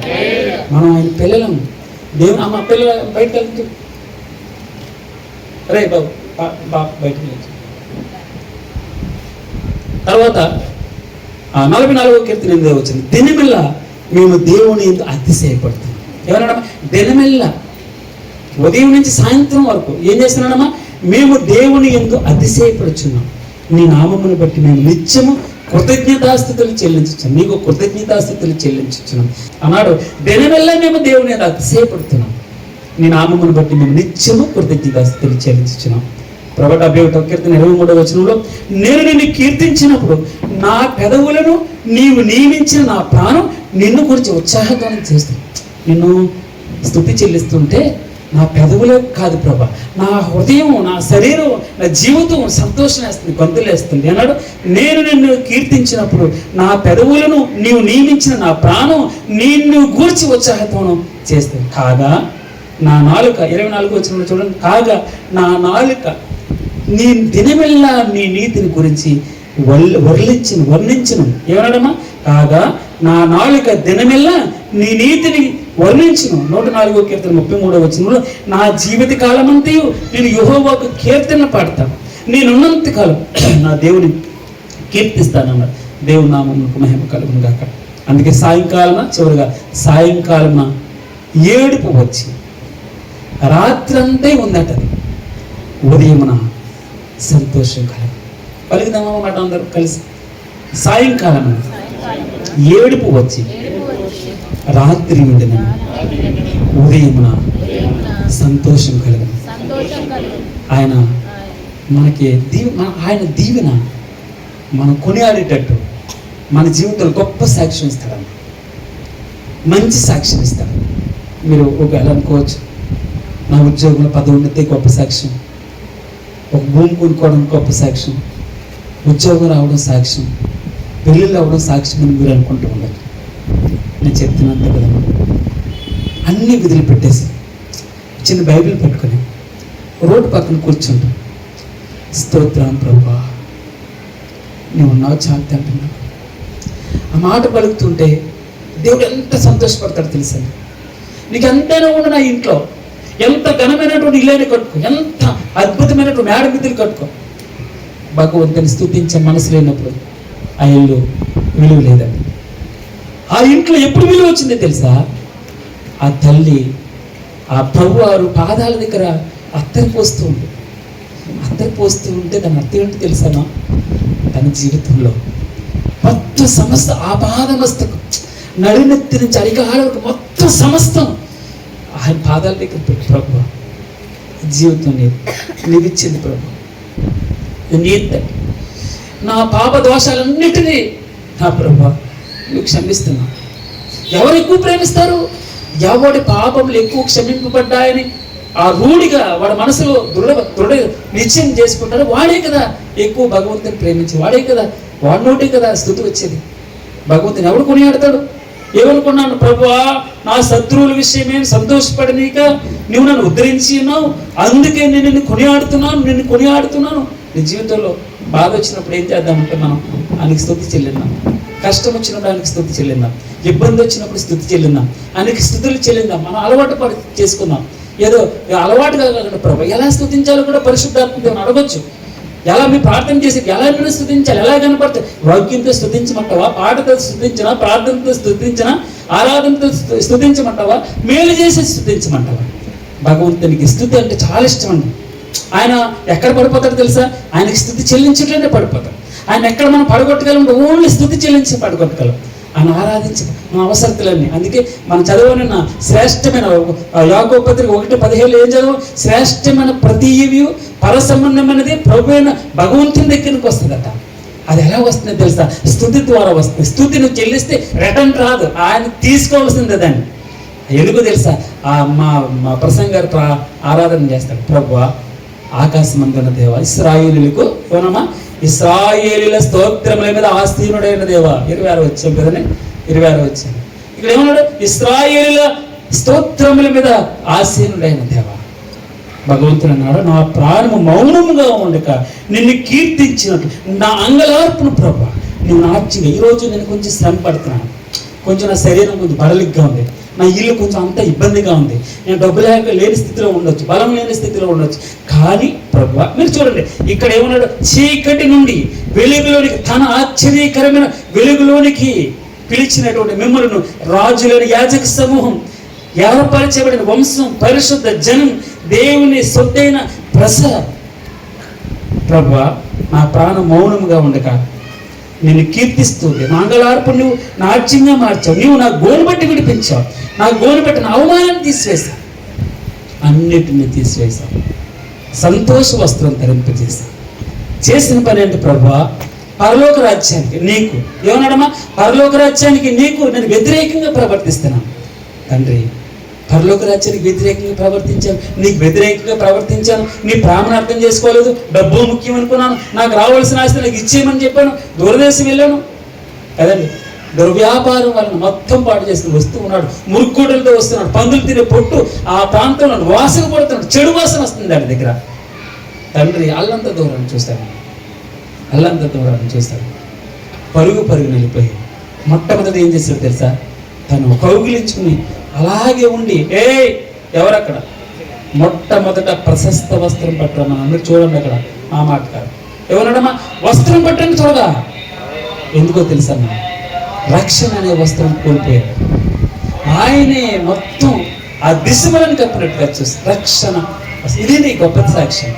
మనం ఆయన పిల్లలం. దేవుని అమ్మ పిల్లల బయటకు వెళ్తూ రే బాబు బయటకు వెళ్తూ. తర్వాత 44వ కీర్తన 8వ వచ్చింది, దినమెల్ల మేము దేవుని ఎందు అతిశయపడుతున్నాం. ఎవరన్నా దినమెల్ల ఉదయం నుంచి సాయంత్రం వరకు ఏం చేస్తున్నాడమ్మా, మేము దేవుని ఎందు అతిశయపడుచున్నాం, నీ నామమును బట్టి మేము నిత్యము కృతజ్ఞతాస్థుతులు చెల్లించున్నాం, నీకు కృతజ్ఞతాస్థుతులు చెల్లించున్నాం అన్నాడు. దినమెల్లా మేము దేవుని ఎందు అతిశయపడుతున్నాం, నీ నామమును బట్టి మేము నిత్యము కృతజ్ఞతాస్థుతులు చెల్లించున్నాం. ప్రభు 71వ కీర్తన 23వ వచనంలో, నేను నిన్ను కీర్తించినప్పుడు నా పెదవులను నీవు నియమించిన నా ప్రాణం నిన్ను గురించి ఉత్సాహధ్వానం చేస్తుంది. నిన్ను స్తుతి చెల్లిస్తుంటే నా పెదవులే కాదు ప్రభా, నా హృదయం, నా శరీరం, నా జీవితం సంతోషం వేస్తుంది, గొంతులేస్తుంది అన్నాడు. నేను నిన్ను కీర్తించినప్పుడు నా పెదవులను నీవు నియమించిన నా ప్రాణం నిన్ను గూర్చి ఉత్సాహధ్వానం చేస్తుంది. కాగా నా నాలుక 24వ వచనంలో చూడండి, కాగా నా నాలుక నీ దినమెల్లా నీ నీతిని గురించి వర్ణించును. ఏమన్నాడమ్మా, కాగా నా నాలుక దినమెల్లా నీ నీతిని వర్ణించును. 104వ కీర్తన 33వ వచనంలో, నా జీవిత కాలమంతయు నేను యెహోవాకు కీర్తన పాడతాను, నేనున్నంత కాలం నా దేవుని కీర్తిస్తానన్నాడు. దేవుని నామమునకు మహిమ కలుగును గాక. అందుకే చివరిగా సాయంకాలన ఏడుపు వచ్చి రాత్రంతా ఉందట, ఉదయమున సంతోషం కలదు. పలుకుదామన్నమాట అందరూ కలిసి, సాయంకాలం ఏడుపు వచ్చి రాత్రి ఉండిన ఉదయమున సంతోషం కలగదు. ఆయన మనకి ఆయన దీవెన మనం కొనియాడేటట్టు మన జీవితంలో గొప్ప సాక్ష్యం ఇస్తాడు, మంచి సాక్ష్యం ఇస్తాడు. మీరు ఒకవేళ అనుకోవచ్చు, నా ఉద్యోగంలో పదవున్నతే గొప్ప సాక్ష్యం, ఒక భూమి కొనుక్కోవడం గొప్ప సాక్ష్యం, ఉద్యోగం రావడం సాక్ష్యం, పెళ్ళిళ్ళు అవ్వడం సాక్ష్యం అని మీరు అనుకుంటూ ఉండదు. నేను చెప్తున్నంత కదా, అన్నీ వదిలిపెట్టేసి చిన్న బైబిల్ పెట్టుకొని రోడ్డు పక్కన కూర్చుంటాం, స్తోత్రం ప్రభువా నీవు ఉన్నావు చాలు అంటున్నా. ఆ మాట పలుకుతుంటే దేవుడు ఎంత సంతోషపడతాడు తెలుసా. నీకు ఎంతైనా ఉండు, నా ఇంట్లో ఎంత ఘనమైనటువంటి ఇల్లు కట్టుకో, ఎంత అద్భుతమైనటువంటి మేడమిద్దులు కట్టుకో, భగవంతుని స్తుతించే మనసు లేనప్పుడు ఆ ఇల్లు విలువ లేదండి. ఆ ఇంట్లో ఎప్పుడు విలువ వచ్చిందో తెలుసా, ఆ తల్లి ఆ ప్రభువారు పాదాల దగ్గర అత్తరి పోస్తూ ఉంటే దాని అర్థం ఏంటో తెలుసామా, తన జీవితంలో మొత్తం మొత్తం సమస్త ఆపాదమస్తకం నడినెత్తి నుంచి అరికాల వరకు మొత్తం సమస్తం ఆయన పాదాల దగ్గర పెట్టి ప్రభు జీవితం నీకు ఇచ్చింది ప్రభు, నీ నా పాప దోషాలన్నిటినీ నా ప్రభు నువ్వు క్షమిస్తున్నా. ఎవరు ఎక్కువ ప్రేమిస్తారు? ఎవడి పాపములు ఎక్కువ క్షమింపబడ్డాయని ఆ రూఢిగా వాడి మనసులో దృఢ నిశ్చయం చేసుకుంటాడు వాడే కదా ఎక్కువ భగవంతుని ప్రేమించి, వాడే కదా వాడి నోటే కదా స్తుతి వచ్చేది. భగవంతుని ఎవడు కొనియాడతాడు? ఏమనుకున్నాను, ప్రభువా నా శత్రువుల విషయమే సంతోషపడనీక నువ్వు నన్ను ఉద్ధరించి ఉన్నావు, అందుకే నేను నిన్ను కొనియాడుతున్నాను. నీ జీవితంలో బాధ వచ్చినప్పుడు ఏం చేద్దామంటే మనం ఆయనకి స్తుతి చెల్లిద్దాం. కష్టం వచ్చినప్పుడు ఆయనకి స్తుతి చెల్లిద్దాం. ఇబ్బంది వచ్చినప్పుడు స్తుతి చెల్లిద్దాం. ఆయనకి స్తుతులు చెల్లిద్దాం. మనం అలవాటు చేసుకుందాం. ఏదో అలవాటుగా కాకుండా ప్రభు ఎలా స్తుతించాలో కూడా పరిశుద్ధాత్మ దేవుని అడగొచ్చు. ఎలా మీ ప్రార్థన చేసి ఎలా మీరు స్తుతించాలి, ఎలా కనపడుతుంది? వాక్యంతో స్తుతించమంటావా, పాటతో స్తుతించినా, ప్రార్థనతో స్తుతించినా, ఆరాధనతో స్తుతించమంటావా, మేలు చేసి స్తుతించమంటావా? భగవంతునికి స్తుతి అంటే చాలా ఇష్టం అండి. ఆయన ఎక్కడ పడిపోతాడు తెలుసా? ఆయనకి స్తుతి చెల్లించట్లేనే పడిపోతాడు. ఆయన ఎక్కడ మనం పడగొట్టగలం? ఓన్లీ స్తుతి చెల్లించి పడగొట్టగలం. ఆయన ఆరాధించి మన అవసరతలన్నీ. అందుకే మనం చదవనున్న శ్రేష్టమైన యాకోబు పత్రిక 1:15 ఏం చదవం? శ్రేష్టమైన ప్రతి ఈవి పరసంబంధమైనది ప్రభు అయిన భగవంతుని దగ్గరికి వస్తుందట. అది ఎలా వస్తుందో తెలుసా? స్తుతి ద్వారా వస్తుంది. స్తుతి నువ్వు చెల్లిస్తే రిటర్న్ రాదు, ఆయన తీసుకోవాల్సిందే దాన్ని. ఎందుకు తెలుసా? మా ప్రసంగ గారు ఆరాధన చేస్తాడు. ప్రభువా ఆకాశమందున్న దేవ, ఇశ్రాయేలీయులకు ఏమన్నా ఇశ్రాయేలీయుల స్తోత్రముల మీద ఆసీనుడైన దేవ. 26 వచ్చాం కదండి, 26 వచ్చాం. ఇక్కడ ఏమన్నాడు? ఇశ్రాయేలీయుల స్తోత్రముల మీద ఆసీనుడైన దేవ. భగవంతుడు అన్నాడు, నా ప్రాణము మౌనముగా ఉండక నిన్ను కీర్తించినట్టు నా అంగలార్పును ప్రభు నువ్వు నార్చిగా. ఈరోజు నేను కొంచెం శ్రమ పడుతున్నాను, కొంచెం నా శరీరం కొంచెం బడలిగ్గా ఉంది, నా ఇల్లు కొంచెం అంత ఇబ్బందిగా ఉంది, నేను డబ్బు లేని స్థితిలో ఉండొచ్చు, బలం లేని స్థితిలో ఉండొచ్చు. కానీ ప్రభు మీరు చూడండి ఇక్కడ ఏమన్నాడు? చీకటి నుండి వెలుగులోనికి, తన ఆశ్చర్యకరమైన వెలుగులోనికి పిలిచినటువంటి మిమ్మల్ని రాజులని యాజక సమూహం, ఏర్పరచబడిన వంశం, పరిశుద్ధ జనం, దేవుని సొత్తైన ప్రస. ప్రభు నా ప్రాణం మౌనంగా ఉండక నిన్ను కీర్తిస్తుంది. నా అంగలార్పు నువ్వు నాట్యంగా మార్చావు. నువ్వు నా గోను బట్టి విడిపించావు. నా గోను బట్టి నా అవమానాన్ని తీసివేశావు, అన్నిటిని తీసివేశావు. సంతోష వస్త్రం ధరింపజేశావు. చేసిన పని ఏంటి ప్రభు? పరలోక రాజ్యానికి నీకు ఏమన్నాడమ్మా? పరలోక రాజ్యానికి నీకు నేను వ్యతిరేకంగా ప్రవర్తిస్తున్నాను తండ్రి. పరలోక రాజ్యానికి వ్యతిరేకంగా ప్రవర్తించాను, నీకు వ్యతిరేకంగా ప్రవర్తించాను. నీ ప్రాణాన్ని అర్థం చేసుకోలేదు, డబ్బు ముఖ్యం అనుకున్నాను, నాకు రావాల్సిన ఆస్తి నాకు ఇచ్చేయమని చెప్పాను, దూరదేశం వెళ్ళాను కదండి. దుర్వ్యాపారం వలన మొత్తం పాటు చేసుకుని వస్తూ ఉన్నాడు. మురుక్కుడులతో వస్తున్నాడు, పందులు తినే పొట్టు ఆ ప్రాంతంలో వాసన పడుతున్నాడు, చెడు వాసన వస్తుంది దాని దగ్గర. తండ్రి అల్లంత దూరాన్ని చూస్తాను, అల్లంత దూరాన్ని చూస్తాను. పరుగు వెళ్ళిపోయి మొట్టమొదటి ఏం చేశాడు తెలుసా? తను కౌగిలించుకుని అలాగే ఉండి, ఎవరక్కడ? మొట్టమొదట ప్రశస్త వస్త్రం పట్టమా. మీరు చూడండి అక్కడ ఆ మాట కాదు, ఎవరడమ్మా వస్త్రం పట్టని చూడగా. ఎందుకో తెలుసమ్మా? రక్షణ అనే వస్త్రం కోల్పోయాడు. ఆయనే మొత్తం ఆ దిశమలను కప్పినట్టుగా చూసి రక్షణ. ఇది నీ గొప్ప సాక్ష్యం.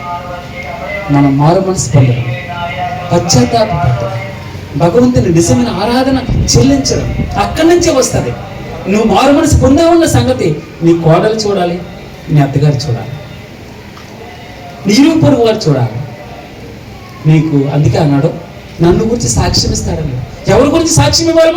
మనం మారు మనసు పొందడం, పశ్చాత్తాపడటం, భగవంతుని నిజమైన ఆరాధన చెల్లించడం అక్కడి నుంచే వస్తుంది. నువ్వు మారు మనసు పొందావున్న సంగతి నీ కోడలు చూడాలి, నీ అత్తగారు చూడాలి, నీ పొరుగు వారు చూడాలి. నీకు అందుకే అన్నాడు నన్ను గురించి సాక్ష్యం ఇస్తాడని. ఎవరి గురించి సాక్ష్యం ఇవ్వాలి?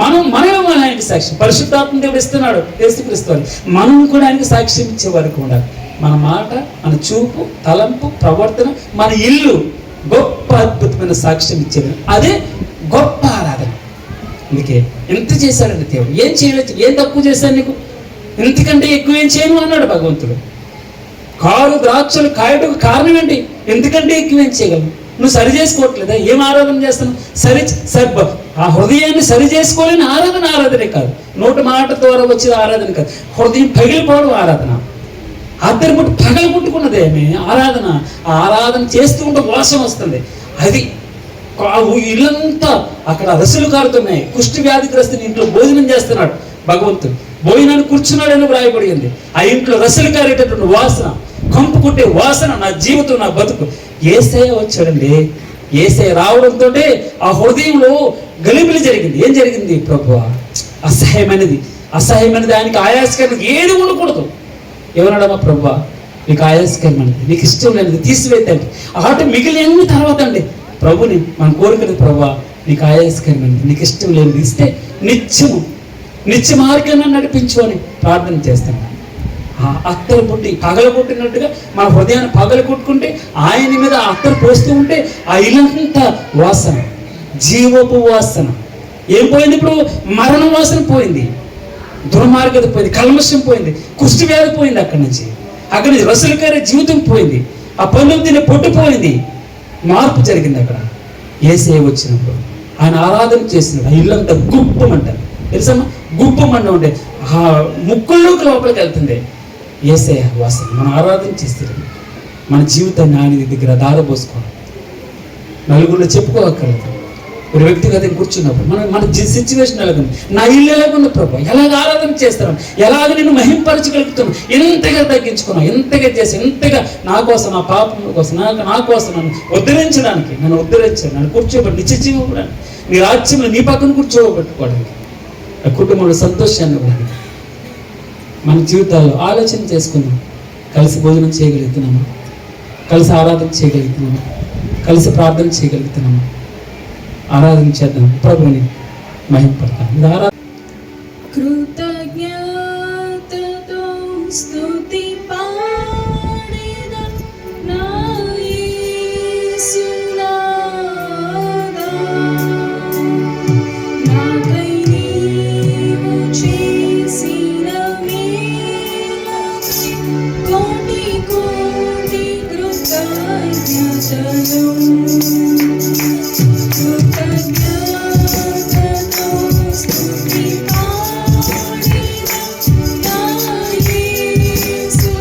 మనమే ఆయనకి సాక్ష్యం. పరిశుద్ధాత్మ దేవుడు ఇస్తున్నాడు, యేసుక్రీస్తు. మనం కూడా ఆయనకి సాక్ష్యం ఇచ్చే వరకు ఉండాలి. మన మాట, మన చూపు, తలంపు, ప్రవర్తన, మన ఇల్లు గొప్ప అద్భుతమైన సాక్ష్యం ఇచ్చేది. అదే గొప్ప ఆరాధన. అందుకే ఎంత చేశాడండి దేవుడు? ఏం చేయలేదు, ఏం తక్కువ చేశాను నీకు? ఇంతకంటే ఎక్కువ ఏం చేయను అన్నాడు భగవంతుడు. కారు ద్రాక్షలు కాయటకు కారణం ఏంటి? ఎందుకంటే ఎక్కువ ఏం చేయగలను? నువ్వు సరి చేసుకోవట్లేదా? ఏం ఆరాధన చేస్తున్నావు? ఆ హృదయాన్ని సరి చేసుకోలేని ఆరాధనే కాదు, నోటి మాట ద్వారా వచ్చే ఆరాధన కాదు, హృదయం పగిలిపోవడం ఆరాధన. అద్దరి పుట్టు పగలు పుట్టుకున్నదేమి ఆరాధన. ఆ ఆరాధన చేస్తూ ఉంటే వాసన వస్తుంది. అది ఇల్లంతా అక్కడ రసులు కారుతున్నాయి. కుష్టి వ్యాధిగ్రస్తుని ఇంట్లో భోజనం చేస్తున్నాడు భగవంతుడు. భోజనాన్ని కూర్చున్నాడని వ్రాయబడింది. ఆ ఇంట్లో రసులు కారేటటువంటి వాసన, కంపు కుట్టే వాసన. నా జీవితం, నా బతుకు. యేసయ్య వచ్చాడండి. యేసయ్య రావడంతో ఆ హృదయంలో గలిబిలి జరిగింది. ఏం జరిగింది? ప్రభువా, అసహ్యమైనది ఆయనకి ఆయాసకరమైనది ఏది ఉండకూడదు. ఏమన్నాడమ్మా? ప్రభువా, నీకు ఆయాసకరమైనది, నీకు ఇష్టం లేనిది తీసివేద్దండి. మిగిలిన తర్వాత అండి ప్రభుని మన కోరికలు, ప్రభువా నీకు ఆయాసకరమైనది, నీకు ఇష్టం లేనిది ఇస్తే నిత్య మార్గాన్ని నడిపించు అని ప్రార్థన చేస్తాను. అత్తరు పుట్టి పగలగొట్టినట్టుగా మన హృదయాన్ని పగలగొట్టుకుంటే ఆయన మీద అత్తరు పోస్తూ ఉంటే ఆ ఇల్లంతా వాసన, జీవపు వాసన ఏం పోయింది? ఇప్పుడు మరణ వాసన పోయింది, దుర్మార్గత పోయింది, కల్మషం పోయింది, కుష్టి వ్యాధి పోయింది. అక్కడి నుంచి రసలకారే జీవితం పోయింది, ఆ పనులు తినే పొట్టు పోయింది, మార్పు జరిగింది. అక్కడ యేసయ్య వచ్చినప్పుడు ఆయన ఆరాధన చేసినప్పుడు ఆ ఇల్లంతా గుప్పమంటారు. తెలుసమ్మా? గుప్పమంట ఉంటే ఆ ముక్కుల్లోకి లోపలికి వెళ్తుంది యేసయ్య వాసన. మనం ఆరాధన చేస్తే మన జీవితాన్ని ఆయన దగ్గర దారబోసుకోవాలి. నలుగురిలో చెప్పుకోవక్కర్లేదు. ఒక వ్యక్తిగతంగా కూర్చున్నప్పుడు మన సిచ్యువేషన్ ఎలాగుంది, నా ఇల్లు ఎలాగుంది ప్రభు, ఎలాగ ఆరాధన చేస్తాను, ఎలాగ నేను మహింపరచగలుగుతాను, ఎంతగా తగ్గించుకున్నాను, ఎంతగా చేసి, ఎంతగా నా కోసం, నా పాపం కోసం, నా కోసం నన్ను ఉద్ధరించడానికి, నన్ను కూర్చోబెట్టి నిత్యజీవం ఇవ్వడానికి, నీ రాజ్యంలో నీ పక్కన కూర్చోబెట్టుకోవడానికి, ఆ కుటుంబంలో సంతోషాన్ని ఇవ్వడానికి. మన జీవితాల్లో ఆలోచన చేసుకుందాం. కలిసి భోజనం చేయగలుగుతున్నామా? కలిసి ఆరాధన చేయగలుగుతున్నామా? కలిసి ప్రార్థన చేయగలుగుతున్నామా? ఆరాధన చేద్దాం, ప్రభుని మహిమపడతాం. కృతజ్ఞతతో స్తుతి పాడెదా నా యేసునాదా, నాకై నీవు చేసిన మేలుకై కోటి కోటి కృతజ్ఞతలు. స్తుతి పాడెదా నా యేసు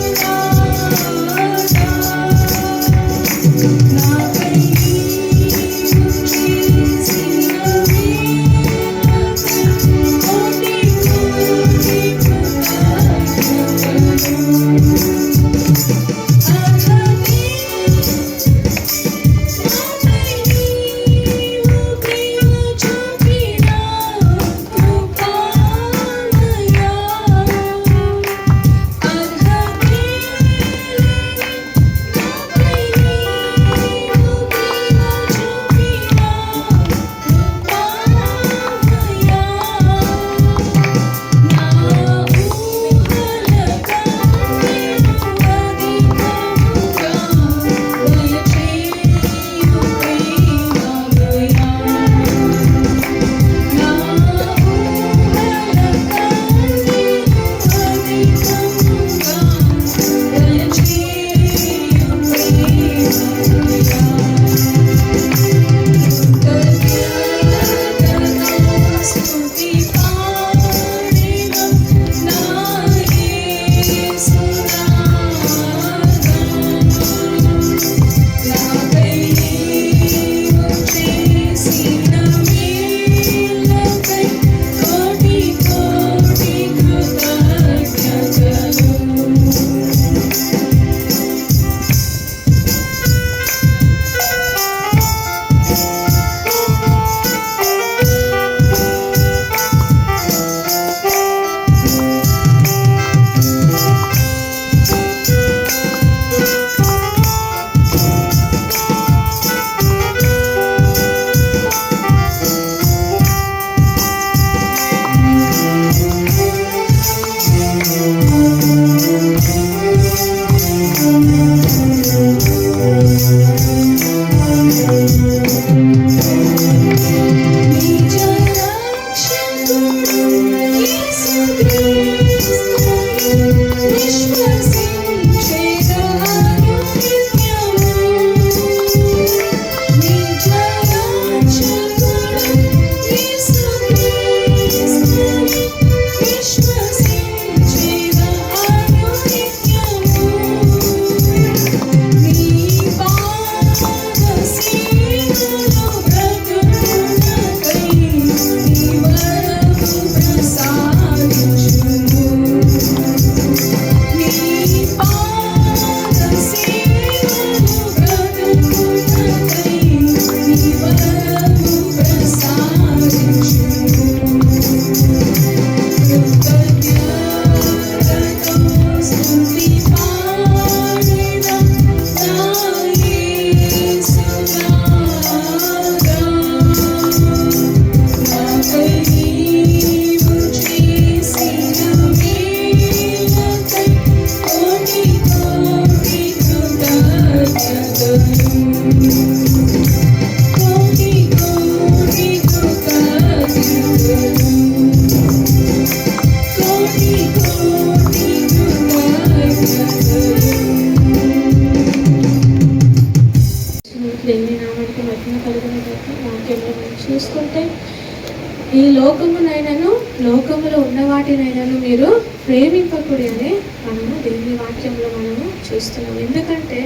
ఈ లోకమునైనను లోకములో ఉన్న వాటినైనాను మీరు ప్రేమింపకుడి అని మనము దేవుని వాక్యంలో మనము చూస్తున్నాం. ఎందుకంటే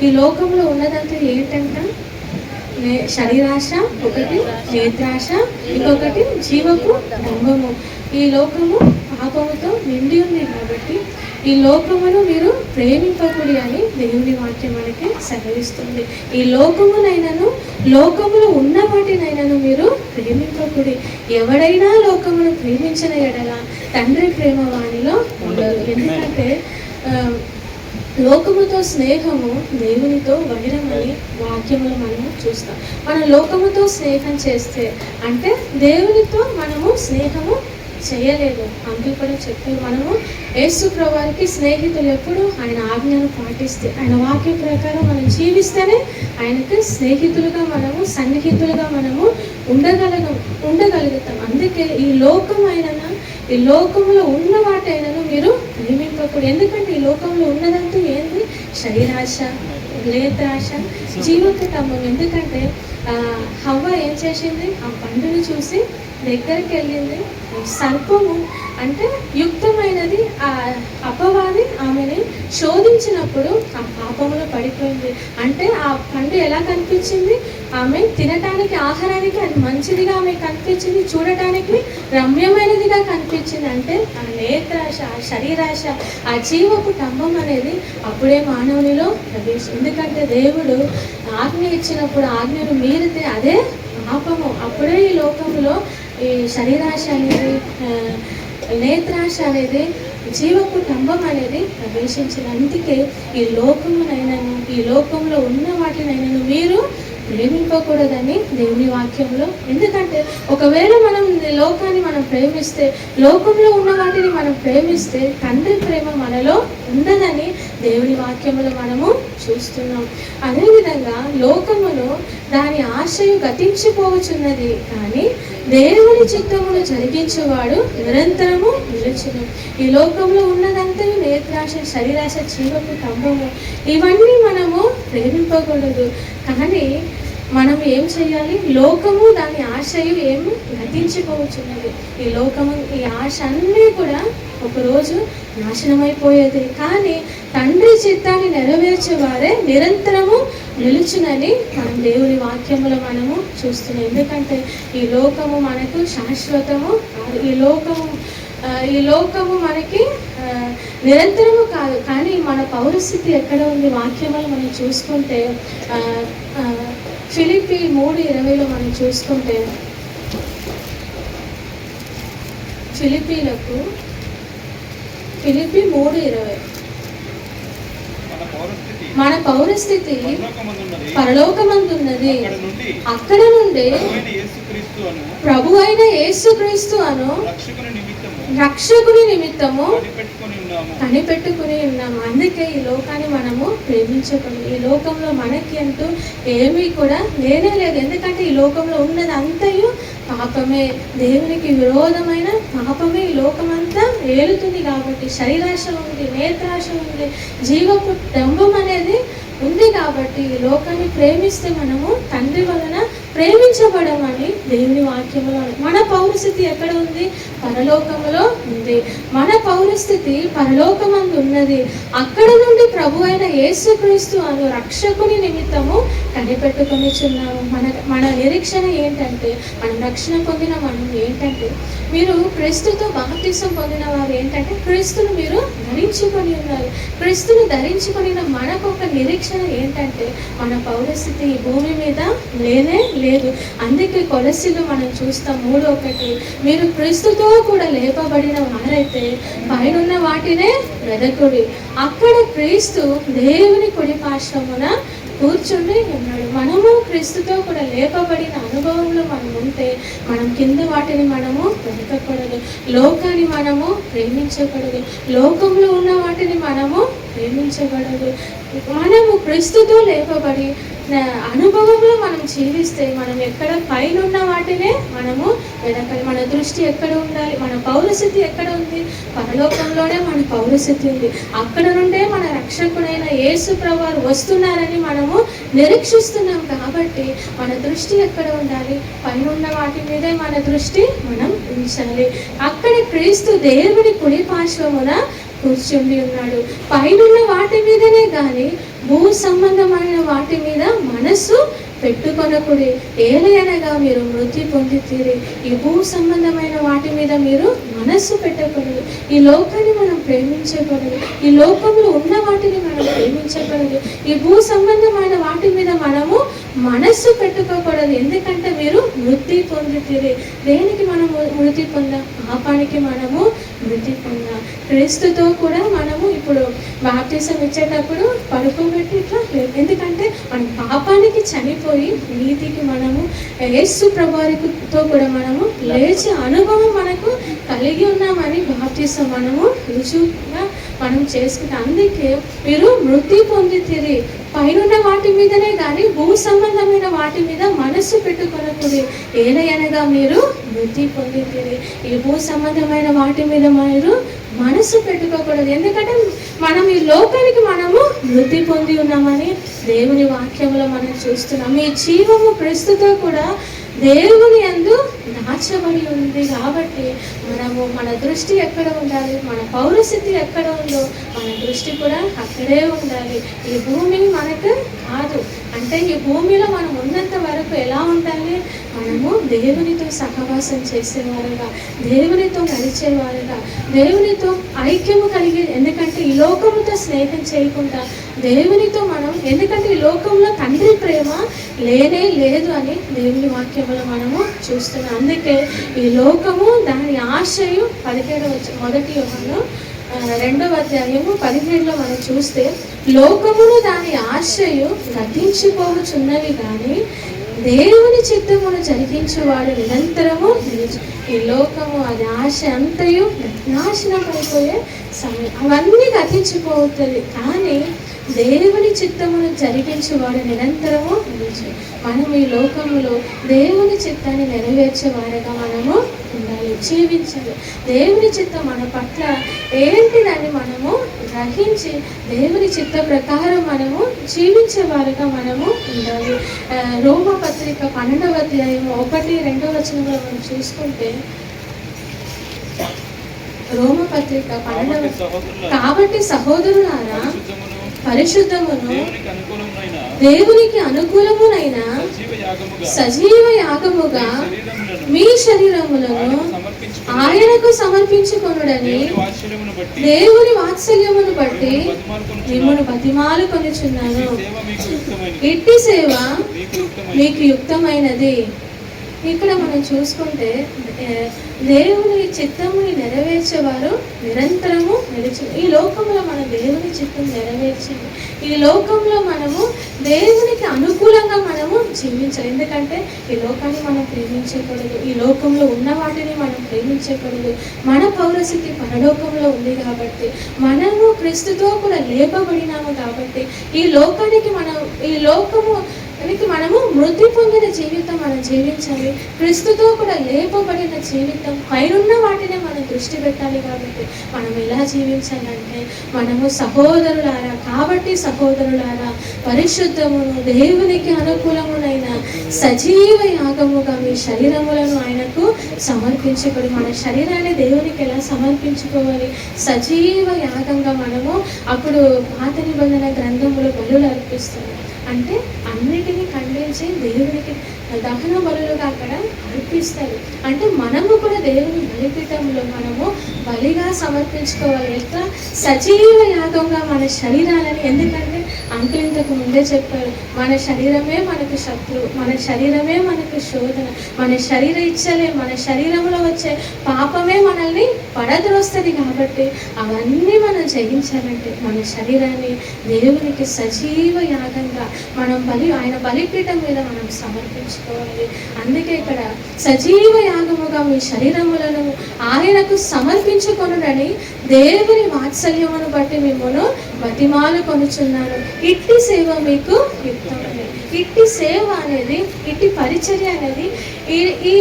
ఈ లోకంలో ఉన్నదంతా ఏంటంట, శరీరాశ ఒకటి, నేత్రాశ ఇంకొకటి, జీవపు డంబము. ఈ లోకము పాపముతో నిండి ఉంది కాబట్టి ఈ లోకమును మీరు ప్రేమింపకుడి అని దేవుని వాక్యం మనకి సెలవిస్తుంది. ఈ లోకమునైనాను లోకములో ఉన్న వాటినైనాను మీరు ప్రేమింపకుడి. ఎవడైనా లోకమును ప్రేమించిన ఎడల తండ్రి ప్రేమ వానిలో ఉండదు. ఎందుకంటే లోకముతో స్నేహము దేవునితో వైరమని వాక్యములు మనము చూస్తాం. మనం లోకముతో స్నేహం చేస్తే అంటే దేవునితో మనము స్నేహము చేయలేదు. అందుకు కూడా చెప్పారు, మనము యేసు ప్రభువారికి స్నేహితులు ఎప్పుడు ఆయన ఆజ్ఞను పాటిస్తే, ఆయన వాక్య ప్రకారం మనం జీవిస్తేనే ఆయనకు స్నేహితులుగా మనము సన్నిహితులుగా మనము ఉండగలుగుతాం. అందుకే ఈ లోకమైనా ఈ లోకంలో ఉన్న వాటైనాను మీరు ప్రేమింపకూడదు. ఎందుకంటే ఈ లోకంలో ఉన్నదంతా ఏంది, శరీరాశ, నేత్రాశ, జీవపు డంబం. ఎందుకంటే హవ్వ ఏం చేసింది, ఆ పండును చూసి దగ్గరికి వెళ్ళింది. సర్పము అంటే యుక్తమైనది, ఆ అపవాది ఆమెని శోధించినప్పుడు ఆ పాపంలో పడిపోయింది. అంటే ఆ పండు ఎలా కనిపించింది, ఆమె తినటానికి ఆహారానికి అది మంచిదిగా ఆమె కనిపించింది, చూడటానికి రమ్యమైనదిగా కనిపించింది. అంటే ఆ నేత్రాశ, ఆ శరీరాశ, ఆ జీవపు డంబం అనేది అప్పుడే మానవునిలో ప్రవేశం. ఎందుకంటే దేవుడు ఆజ్ఞ ఇచ్చినప్పుడు ఆజ్ఞను మీరితే అదే పాపము. అప్పుడే ఈ లోకంలో ఈ శరీరాశ అనేది, నేత్రాశ అనేది, జీవపు డంబం అనేది ప్రవేశించిన. అందుకే ఈ లోకమునైనాను ఈ లోకంలో ఉన్న వాటినైనాను మీరు ప్రేమింపకూడదని దేవుని వాక్యంలో. ఎందుకంటే ఒకవేళ మనం లోకాన్ని మనం ప్రేమిస్తే, లోకంలో ఉన్న వాటిని మనం ప్రేమిస్తే తండ్రి ప్రేమ మనలో ఉండదని దేవుని వాక్యములో మనము చూస్తున్నాం. అదేవిధంగా లోకమును దాని ఆశయు గతించిపోవచ్చున్నది, కానీ దేవుని చిత్తమును జరిగించేవాడు నిరంతరము నిలుచును. ఈ లోకంలో ఉన్నదంతా నేత్రాశ, శరీరాశ, జీవపు డంబము, ఇవన్నీ మనము ప్రేమింపకూడదు. కానీ మనం ఏం చేయాలి, లోకము దాని ఆశయు ఏమి గతించిపోవచ్చున్నది. ఈ లోకము ఈ ఆశ అన్నీ కూడా ఒకరోజు నాశనమైపోయేది, కానీ తండ్రి చిత్తాన్ని నెరవేర్చేవారే నిరంతరము నిలుచునని మనం దేవుని వాక్యములో మనము చూస్తున్నాం. ఎందుకంటే ఈ లోకము మనకు శాశ్వతము కాదు. ఈ లోకము మనకి నిరంతరము కాదు. కానీ మన పౌరస్థితి ఎక్కడ ఉంది, వాక్యములు మనం చూసుకుంటే ఫిలిప్పీ 3:20 మనం చూసుకుంటే, ఫిలిప్పీ 3:20 మన పౌరస్థితి పరలోకమందున్నది, అక్కడ నుండి ప్రభు అయిన యేసుక్రీస్తు అను రక్షకుని నిమిత్తము కనిపెట్టుకుని ఉన్నాము. అందుకే ఈ లోకాన్ని మనము ప్రేమించకూడదు. ఈ లోకంలో మనకి అంటూ ఏమీ కూడా లేనే లేదు. ఎందుకంటే ఈ లోకంలో ఉన్నది అంతయు పాపమే, దేవునికి విరోధమైన పాపమే ఈ లోకమంతా ఏలుతుంది. కాబట్టి శరీరాశ ఉంది, నేత్రాశ ఉంది, జీవపు డంబం అనేది ఉంది. కాబట్టి ఈ లోకాన్ని ప్రేమిస్తే మనము తండ్రి వలన ప్రేమించబడమని దేవుని వాక్యములో. మన పౌరస్థితి ఎక్కడ ఉంది, పరలోకములో ఉంది. మన పౌరస్థితి పరలోకమందు ఉన్నది. అక్కడ నుండి ప్రభు అయిన యేసుక్రీస్తు అను రక్షకుని నిమిత్తము కనిపెట్టుకొనిచున్నాము. మన నిరీక్షణ ఏంటంటే, మనం రక్షణ పొందిన మనం ఏంటంటే, మీరు క్రీస్తుతో బాప్తిసం పొందిన వారు ఏంటంటే క్రీస్తును మీరు ధరించుకొని ఉన్నారు. క్రీస్తును ధరించుకొని మనకు ఒక నిరీక్షణ ఏంటంటే, మన పౌరస్థితి ఈ భూమి మీద లేనే లేదు. అందుకే కొలస్సీలో మనం చూస్తాం 3:1, మీరు క్రీస్తుతో కూడా లేపబడిన వారైతే పైనున్న వాటినే వెదకుడి, అక్కడ క్రీస్తు దేవుని కుడి పార్శ్వమున కూర్చుని ఉన్నాడు. మనము క్రీస్తుతో కూడా లేపబడిన అనుభవంలో మనం ఉంటే మనం కింద వాటిని మనము వెతకకూడదు, లోకాన్ని మనము ప్రేమించకూడదు, లోకంలో ఉన్న వాటిని మనము ప్రేమించకూడదు. మనము క్రీస్తుతో లేపబడి అనుభవంలో మనం జీవిస్తే మనం ఎక్కడ పైన ఉన్న వాటినే మనము వెనకాలి. మన దృష్టి ఎక్కడ ఉండాలి? మన పౌరస్థితి ఎక్కడ ఉంది? పరలోకంలోనే మన పౌరస్థితి ఉంది. అక్కడ నుండే మన రక్షకుడైన యేసు ప్రభువారు వస్తున్నారని మనము నిరీక్షిస్తున్నాం. కాబట్టి మన దృష్టి ఎక్కడ ఉండాలి? పైన ఉన్న వాటి మీదే మన దృష్టి మనం ఉంచాలి. అక్కడ క్రీస్తు దేవుని కుడి పార్శ్వమున కూర్చుండి ఉన్నాడు. పైనున్న వాటి మీదనే కానీ భూ సంబంధమైన వాటి మీద మనస్సు పెట్టుకొనకుడి. ఏలయనగా మీరు మృతి పొందితీరి. ఈ భూ సంబంధమైన వాటి మీద మీరు మనస్సు పెట్టకూడదు. ఈ లోకాన్ని మనం ప్రేమించకూడదు. ఈ లోకంలో ఉన్న వాటిని మనం ప్రేమించకూడదు. ఈ భూ సంబంధమైన వాటి మీద మనము మనస్సు పెట్టుకోకూడదు. ఎందుకంటే మీరు మృతి పొందితీరి. దేనికి మనము మృతి పొందాం? పాపానికి మనము మృతి పొందాం. క్రీస్తుతో కూడా మనము ఇప్పుడు బాప్తిసం ఇచ్చేటప్పుడు పడుకోబెట్టి ఇట్లా లేదు. ఎందుకంటే మనం పాపానికి చనిపోయి నీతికి మనము యేసు ప్రభువారితో కూడా మనము లేచి అనుభవం మనకు కలిగి ఉన్నామని బాప్తిసం మనము రుజువుగా మనం చేసుకుంటాం. అందుకే మీరు మృతి పొందితిరి. పైనున్న వాటి మీదనే కానీ భూ సంబంధమైన వాటి మీద మనస్సు పెట్టుకొనకూడదు. ఏలయనగా మీరు మృతి పొందితిరి. ఈ భూ సంబంధమైన వాటి మీద మీరు మనస్సు పెట్టుకోకూడదు. ఎందుకంటే మనం ఈ లోకానికి మనము మృతి పొంది ఉన్నామని దేవుని వాక్యంలో మనం చూస్తున్నాం. మీ జీవము క్రీస్తుతో కూడా దేవుని యందు దాచబడి ఉంది. కాబట్టి మనము మన దృష్టి ఎక్కడ ఉండాలి? మన పౌరస్థితి ఎక్కడ ఉందో మన దృష్టి కూడా అక్కడే ఉండాలి. ఈ భూమి మనకు కాదు. అంటే ఈ భూమిలో మనం ఉన్నంత వరకు ఎలా ఉండాలి? మనము దేవునితో సహవాసం చేసేవారుగా, దేవునితో నడిచేవారుగా, దేవునితో ఐక్యము కలిగి. ఎందుకంటే ఈ లోకముతో స్నేహం చేయకుండా దేవునితో మనం, ఎందుకంటే ఈ లోకంలో తండ్రి ప్రేమ లేనే లేదు అని దేవుని వాక్యంలో మనము చూస్తున్నాం. అందుకే ఈ లోకము దాని ఆశయు 17 మొదటి యోహాను 2వ అధ్యాయము 17లో మనం చూస్తే, లోకమును దాని ఆశయు గతించిపోవచ్చున్నవి కానీ దేవుని చిత్తమును జరిగించువాడు నిరంతరము నిలిచి. ఈ లోకము అది ఆశ అంతయు నాశనం అయిపోయే సమయం, అవన్నీ గతించిపోతుంది. కానీ దేవుని చిత్తమును జరిగించువాడు నిరంతరము నిలిచి. మనం ఈ లోకములో దేవుని చిత్తాన్ని నెరవేర్చేవారుగా మనము ఉండాలి, జీవించాలి. దేవుని చిత్తం మన పట్ల ఏంటిదని మనము గ్రహించి దేవుని చిత్త ప్రకారం మనము జీవించేవారుగా మనము ఉండాలి. రోమపత్రిక 12వ అధ్యాయము 1-2 వచనంలో మనం చూసుకుంటే, రోమపత్రిక 12 కాబట్టి సహోదరులారా, పరిశుద్ధమును దేవునికి అనుకూలమునైన సజీవ యాగముగా మీ శరీరములను ఆయనకు సమర్పించుకొనుడని దేవుని వాత్సల్యమును బట్టి మిమ్మల్ని బతిమాలు కొనుచున్నాను. ఇట్టి సేవ మీకు యుక్తమైనది. ఇక్కడ మనం చూసుకుంటే దేవుని చిత్తముని నెరవేర్చేవారు నిరంతరము నిలిచి. ఈ లోకంలో మనం దేవుని చిత్తం నెరవేర్చాలి. ఈ లోకంలో మనము దేవునికి అనుకూలంగా మనము జీవించాలి. ఎందుకంటే ఈ లోకాన్ని మనం ప్రేమించకూడదు. ఈ లోకంలో ఉన్న వాటిని మనం ప్రేమించకూడదు. మన పౌరస్థితి పరలోకంలో ఉంది కాబట్టి, మనము క్రీస్తుతో కూడా లేపబడినాము కాబట్టి ఈ లోకానికి మనము మృతి పొందిన జీవితం మనం జీవించాలి. క్రీస్తుతో కూడా లేపబడిన జీవితం, పైనున్న వాటినే మనం దృష్టి పెట్టాలి. కాబట్టి మనం ఎలా జీవించాలంటే, మనము సహోదరులారా, కాబట్టి సహోదరులారా, పరిశుద్ధమును దేవునికి అనుకూలమునైన సజీవ యాగముగా మీ శరీరములను ఆయనకు సమర్పించుకోవాలి. మన శరీరాన్ని దేవునికి ఎలా సమర్పించుకోవాలి? సజీవ యాగంగా మనము అప్పుడు పాత నిబంధన గ్రంథములు బలులు అర్పిస్తాము. అంటే అన్నిటినీ ఖండించి దేవునికి దహన బలులుగా అక్కడ అర్పిస్తారు. అంటే మనము కూడా దేవుని బలిపీఠంలో మనము బలిగా సమర్పించుకోవాలి. ఎట్లా? సజీవ యాగంగా మన శరీరాలని. ఎందుకంటే అంకుల్ ఇంతకు ముందే చెప్పారు, మన శరీరమే మనకు శత్రువు, మన శరీరమే మనకు శోధన, మన శరీర ఇచ్చలే, మన శరీరంలో వచ్చే పాపమే మనల్ని పడద్రోస్తుంది. కాబట్టి అవన్నీ మనం జయించాలంటే మన శరీరాన్ని దేవునికి సజీవ యాగంగా మనం ఆయన బలిపీఠం మీద మనం సమర్పించుకోవాలి. అందుకే ఇక్కడ సజీవ యాగముగా మీ శరీరములను ఆయనకు సమర్పించుకొనుడని దేవుని వాత్సల్యమును బట్టి మిమ్మల్ని బతిమాలు కొనుచున్నాను. ఇట్టి సేవ మీకు యుక్తమైనది. ఇట్టి సేవ అనేది, ఇట్టి పరిచర్య అనేది, ఈ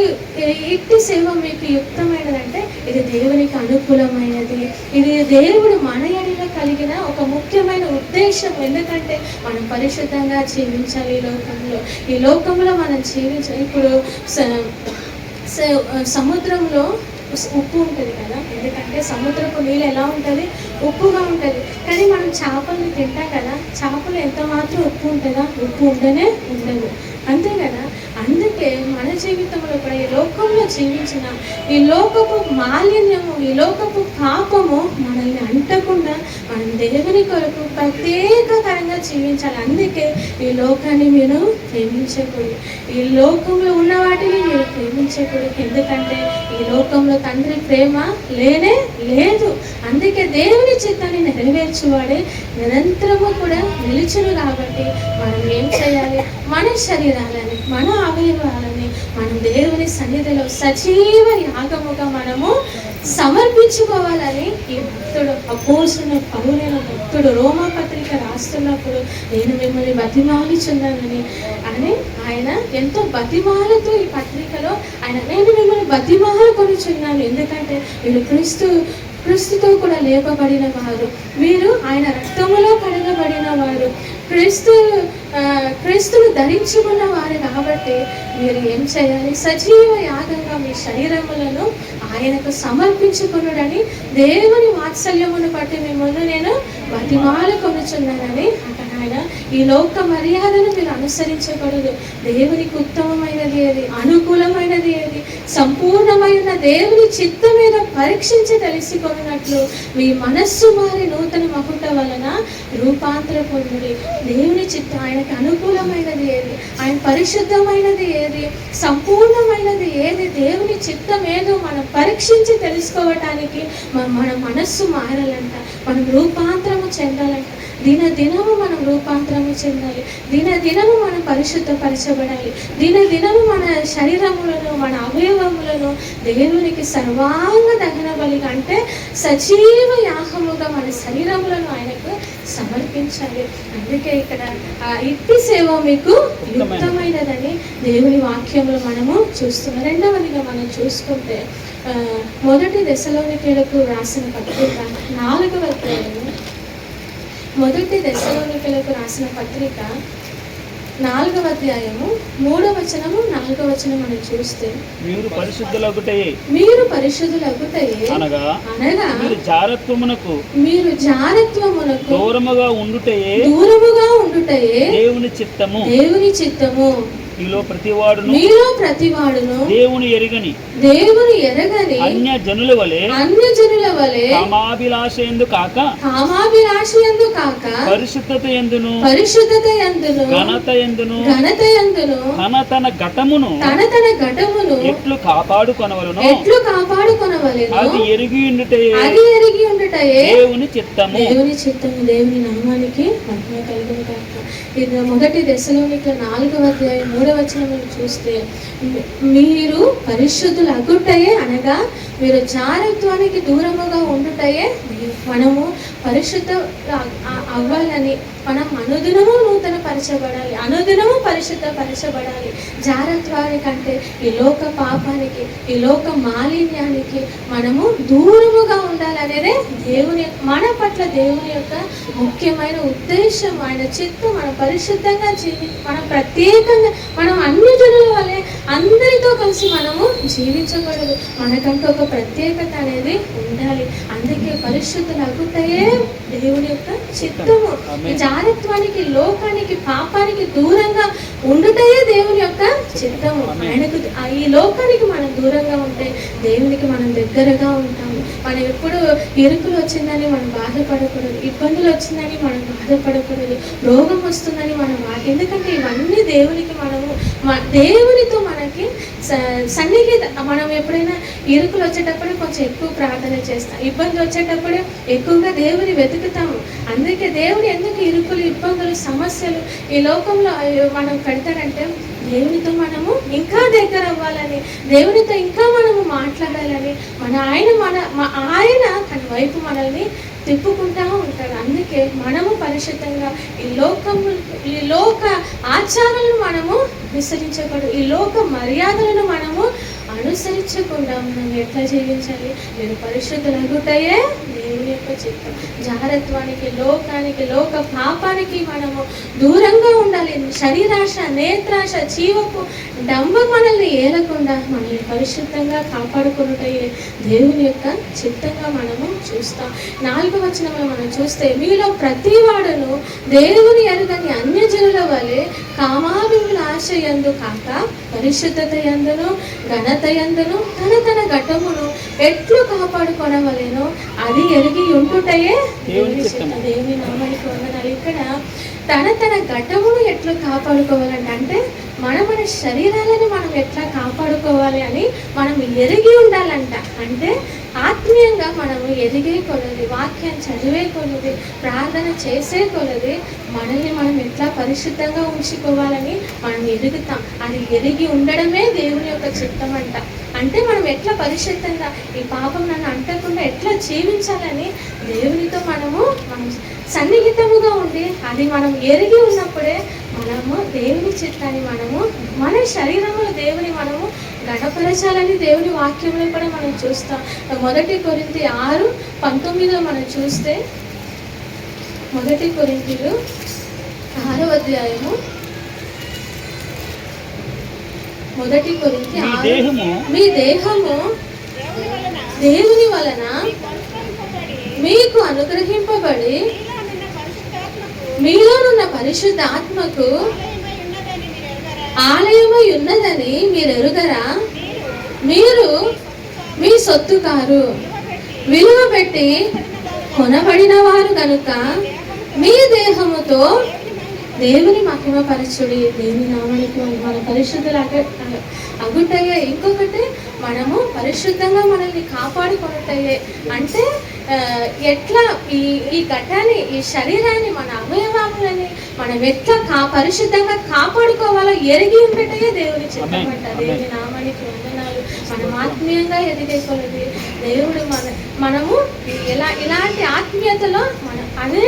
ఇట్టి సేవ మీకు యుక్తమైనదంటే ఇది దేవునికి అనుకూలమైనది. ఇది దేవుడు మన ఎడల కలిగిన ఒక ముఖ్యమైన ఉద్దేశం. ఎందుకంటే మనం పరిశుద్ధంగా జీవించాలి ఈ లోకంలో మనం జీవించాలి. ఇప్పుడు సముద్రంలో ఉప్పు ఉంటుంది కదా, ఎందుకంటే సముద్రపు నీళ్ళు ఎలా ఉంటుంది, ఉప్పుగా ఉంటుంది. కానీ మనం చేపల్ని తింటాం కదా, చేపలు ఎంత మాత్రం ఉప్పు ఉంటుందా, ఉప్పు ఉండనే ఉండదు, అంతే కదా. అందుకే మన జీవితంలో కూడా ఈ లోకంలో జీవించిన ఈ లోకపు మాలిన్యము, ఈ లోకపు పాపము మనల్ని అంటకుండా మనం దేవుని కొరకు ప్రత్యేకకరంగా జీవించాలి. అందుకే ఈ లోకాన్ని మీరు ప్రేమించకూడదు, ఈ లోకంలో ఉన్న వాటిని మీరు ప్రేమించకూడదు. ఎందుకంటే ఈ లోకంలో తండ్రి ప్రేమ లేనే లేదు. అందుకే దేవుని చిత్తాన్ని నెరవేర్చువాడే నిరంతరము కూడా నిలుచును. కాబట్టి మనం ఏం చేయాలి, మన శరీరాలని, మన అవయవాలని మనం దేవుని సన్నిధిలో సజీవ యాగముగా మనము సమర్పించుకోవాలని ఈ భక్తుడు, అపోస్తులైన పౌలైన భక్తుడు రోమాపత్రిక రాస్తున్నప్పుడు నేను మిమ్మల్ని బతిమాలుచున్నానని అని ఆయన ఎంతో బతిమాలతో ఈ పత్రికలో నేను మిమ్మల్ని బతిమాలుకొనుచున్నాను. ఎందుకంటే వీరు క్రీస్తుతో కూడా లేపబడిన వారు, వీరు ఆయన రక్తములో కడగబడిన వారు, క్రీస్తును ధరించుకున్న వారు. కాబట్టి మీరు ఏం చేయాలి, సజీవ యాగంగా మీ శరీరములను ఆయనకు సమర్పించుకున్నాడని దేవుని వాత్సల్యమును బట్టి మిమ్మల్ని నేను బతిమాలుకొనుచున్నానని అక్కడ ఆయన ఈ లోక మర్యాదను మీరు అనుసరించకూడదు. దేవునికి ఉత్తమమైనది ఏది, అనుకూలమైనది ఏది, సంపూర్ణమైన దేవుని చిత్తం మీద పరీక్షించి తెలుసుకున్నట్లు మీ మనస్సు మారి నూతన మకుట వలన రూపాంతర పొందుడి. దేవుని చిత్తం, ఆయనకు అనుకూలమైనది ఏది, ఆయన పరిశుద్ధమైనది ఏది, సంపూర్ణమైనది ఏది, దేవుని చిత్తం ఏదో మనం పరీక్షించి తెలుసుకోవటానికి మన మనస్సు మారాలంట, మనం రూపాంతరము చెందాలంట. దినదినము మనం రూపాంతరము చెందాలి, దినదినము మనం పరిశుద్ధపరచబడాలి, దినదినము మన శరీరములను, మన అవయవములను దేవునికి సర్వాంగ దహన బలిగా, అంటే సజీవ యాగముగా మన శరీరములను ఆయనకు సమర్పించాలి. అందుకే ఇక్కడ ఇట్టి సేవ మీకు యుక్తమైనదని దేవుని వాక్యంలో మనము చూస్తున్నాం. రెండవదిగా మనం చూసుకుంటే మొదటి దశలోనికీయులకు రాసిన పత్రిక 4వ అధ్యాయము, మొదటి దశలోనికీయులకు రాసిన పత్రిక 4వ అధ్యాయము 3వ వచనము 4వ వచనం మనం చూస్తే మీరు పరిశుద్ధులగుటయే అనగా మీరు జారత్వమునకు దూరముగా ఉండుటయే దేవుని చిత్తము. మీలో ప్రతివాడును దేవుని ఎరగని అన్య జనుల వలె కామాభిలాష యందు కాక పరిశుద్ధత యందును ఘనత యందును తన ఘటమును ఎట్లు కాపాడుకొనవలెను అది ఎరిగి ఉండుటయే దేవుని చిత్తము. దేవుని నామానికి మహిమ కలుగును గాక. ఇది మొదటి దశలోనికీయుల 4వ అధ్యాయం 3వ వచనం చూస్తే మీరు పరిశుద్ధులు అగుటయే అనగా మీరు జారత్వానికి దూరముగా ఉండుటయే. మనము పరిశుద్ధ అవ్వాలని మనం అనుదినము నూతన పరచబడాలి, అనుదినము పరిశుద్ధపరచబడాలి. జారత్వానికంటే ఈ లోక పాపానికి, ఈ లోక మాలిన్యానికి మనము దూరముగా ఉండాలనేదే మన పట్ల దేవుని యొక్క ముఖ్యమైన ఉద్దేశం, ఆయన చిత్తం. మనం పరిశుద్ధంగా మనం ప్రత్యేకంగా, మనం అన్ని జనుల వల్లే అందరితో కలిసి మనము జీవించకూడదు, మనకంటూ ఒక ప్రత్యేకత అనేది ఉండాలి. అందుకే పరిశుద్ధులు అగుటయే దేవుని యొక్క చిత్తము. ఈ జారత్వానికి, లోకానికి, పాపానికి దూరంగా ఉండుటయే దేవుని యొక్క చిత్తము. ఆయనకు ఈ లోకానికి మనం దూరంగా ఉంటే దేవునికి మనం దగ్గరగా ఉంటాము. మనం ఎప్పుడు ఇరుకులు వచ్చిందని మనం బాధపడకూడదు, ఇబ్బందులు వచ్చిందని మనం బాధపడకూడదు, రోగం వస్తుందని మనం ఎందుకంటే ఇవన్నీ దేవునికి దేవునితో మనకి సన్నిహిత. మనం ఎప్పుడైనా ఇరుకులు వచ్చేటప్పుడు కొంచెం ఎక్కువ ప్రార్థన చేస్తాం, ఇబ్బందులు వచ్చేటప్పుడు ఎక్కువగా దేవుని వెతుకుతాము. అందుకే దేవుడు ఎందుకు ఇరుకులు, ఇబ్బందులు, సమస్యలు ఈ లోకంలో మనం పెడతాడంటే దేవునితో మనము ఇంకా దగ్గర అవ్వాలని, దేవునితో ఇంకా మనము మాట్లాడాలని, ఆయన తన వైపు మనల్ని తిప్పుకుంటా ఉంటాడు. అందుకే మనము పరిశుద్ధంగా ఈ లోక ఆచారాలను మనము అనుసరించకూడదు, ఈ లోక మర్యాదలను మనము అనుసరించకుండా మనం ఎట్లా జీవించాలి? నేను పరిశుద్ధులగుటయే దేవుని యొక్క చిత్తం. జారత్వానికి, లోకానికి, లోక పాపానికి మనము దూరంగా ఉండాలి. శరీరాశ, నేత్రాశ, జీవపు డంబ మనల్ని ఏలకుండా మనల్ని పరిశుద్ధంగా కాపాడుకున్నటయే దేవుని యొక్క చిత్తంగా మనము చూస్తాం. 4వ వచనంలో మనం చూస్తే, మీలో ప్రతి వాడును దేవుని ఎరుగని అన్యజనుల వలె కామాభిముల ఆశ యందు కాక పరిశుద్ధత యందును ఘనత యందును తన ఘటమును ఎట్లు కాపాడుకోవడవలేనో అది ఎరిగి ఉంటుటయే దేవుని చిత్తం. దేవుని నామానికి వందనాలు. ఇక్కడ తన ఘటమును ఎట్లు కాపాడుకోవాలంటే మన శరీరాలను మనం ఎట్లా కాపాడుకోవాలి అని మనం ఎరిగి ఉండాలంట. అంటే ఆత్మీయంగా మనము ఎదిగే కొలది, వాక్యం చదివే కొలది, ప్రార్థన చేసే కొలది మనల్ని మనం ఎట్లా పరిశుద్ధంగా ఉంచుకోవాలని మనం ఎదుగుతాం. అది ఎరిగి ఉండడమే దేవుని యొక్క చిత్తం అంట. అంటే మనం ఎట్లా పరిశుద్ధంగా ఈ పాపం నన్ను అంటకుండా ఎట్లా జీవించాలని దేవునితో మనం సన్నిహితముగా ఉండి అది మనం ఎరిగి ఉన్నప్పుడే మనము దేవుని చిత్తాన్ని మన శరీరంలో దేవుని మనము గణపరచాలని దేవుని వాక్యంలో కూడా మనం చూస్తాం. 1 కొరింథీ 6:19 మనం చూస్తే, 1 కొరింథీలు 6వ అధ్యాయము 1 కొరింథీ 6, మీ దేహము దేవుని వలన మీకు అనుగ్రహింపబడి మీలోనున్న పరిశుద్ధ ఆత్మకు ఆలయమై ఉన్నదని మీరు ఎరుగరా? మీరు మీ సొత్తు కారు, విలువ పెట్టి కొనబడిన వారు కనుక మీ దేహముతో దేవుని మహిమపరచుడి. దేవుని నామానికి మన పరిశుద్ధులు అగుంటాయే. ఇంకొకటి మనము పరిశుద్ధంగా మనల్ని కాపాడుకుంటాయే. అంటే ఎట్లా ఈ ఘటాన్ని, ఈ శరీరాన్ని, మన అవయవాలని మనం ఎట్లా పరిశుద్ధంగా కాపాడుకోవాలో ఎరిగి ఉండటయే దేవుని చిత్తం అంట. దేవుని నామానికి వందనాలు. మనం ఆత్మీయంగా ఎదిగేకొలది దేవుడు మనము ఇలాంటి ఆత్మీయతలో అదే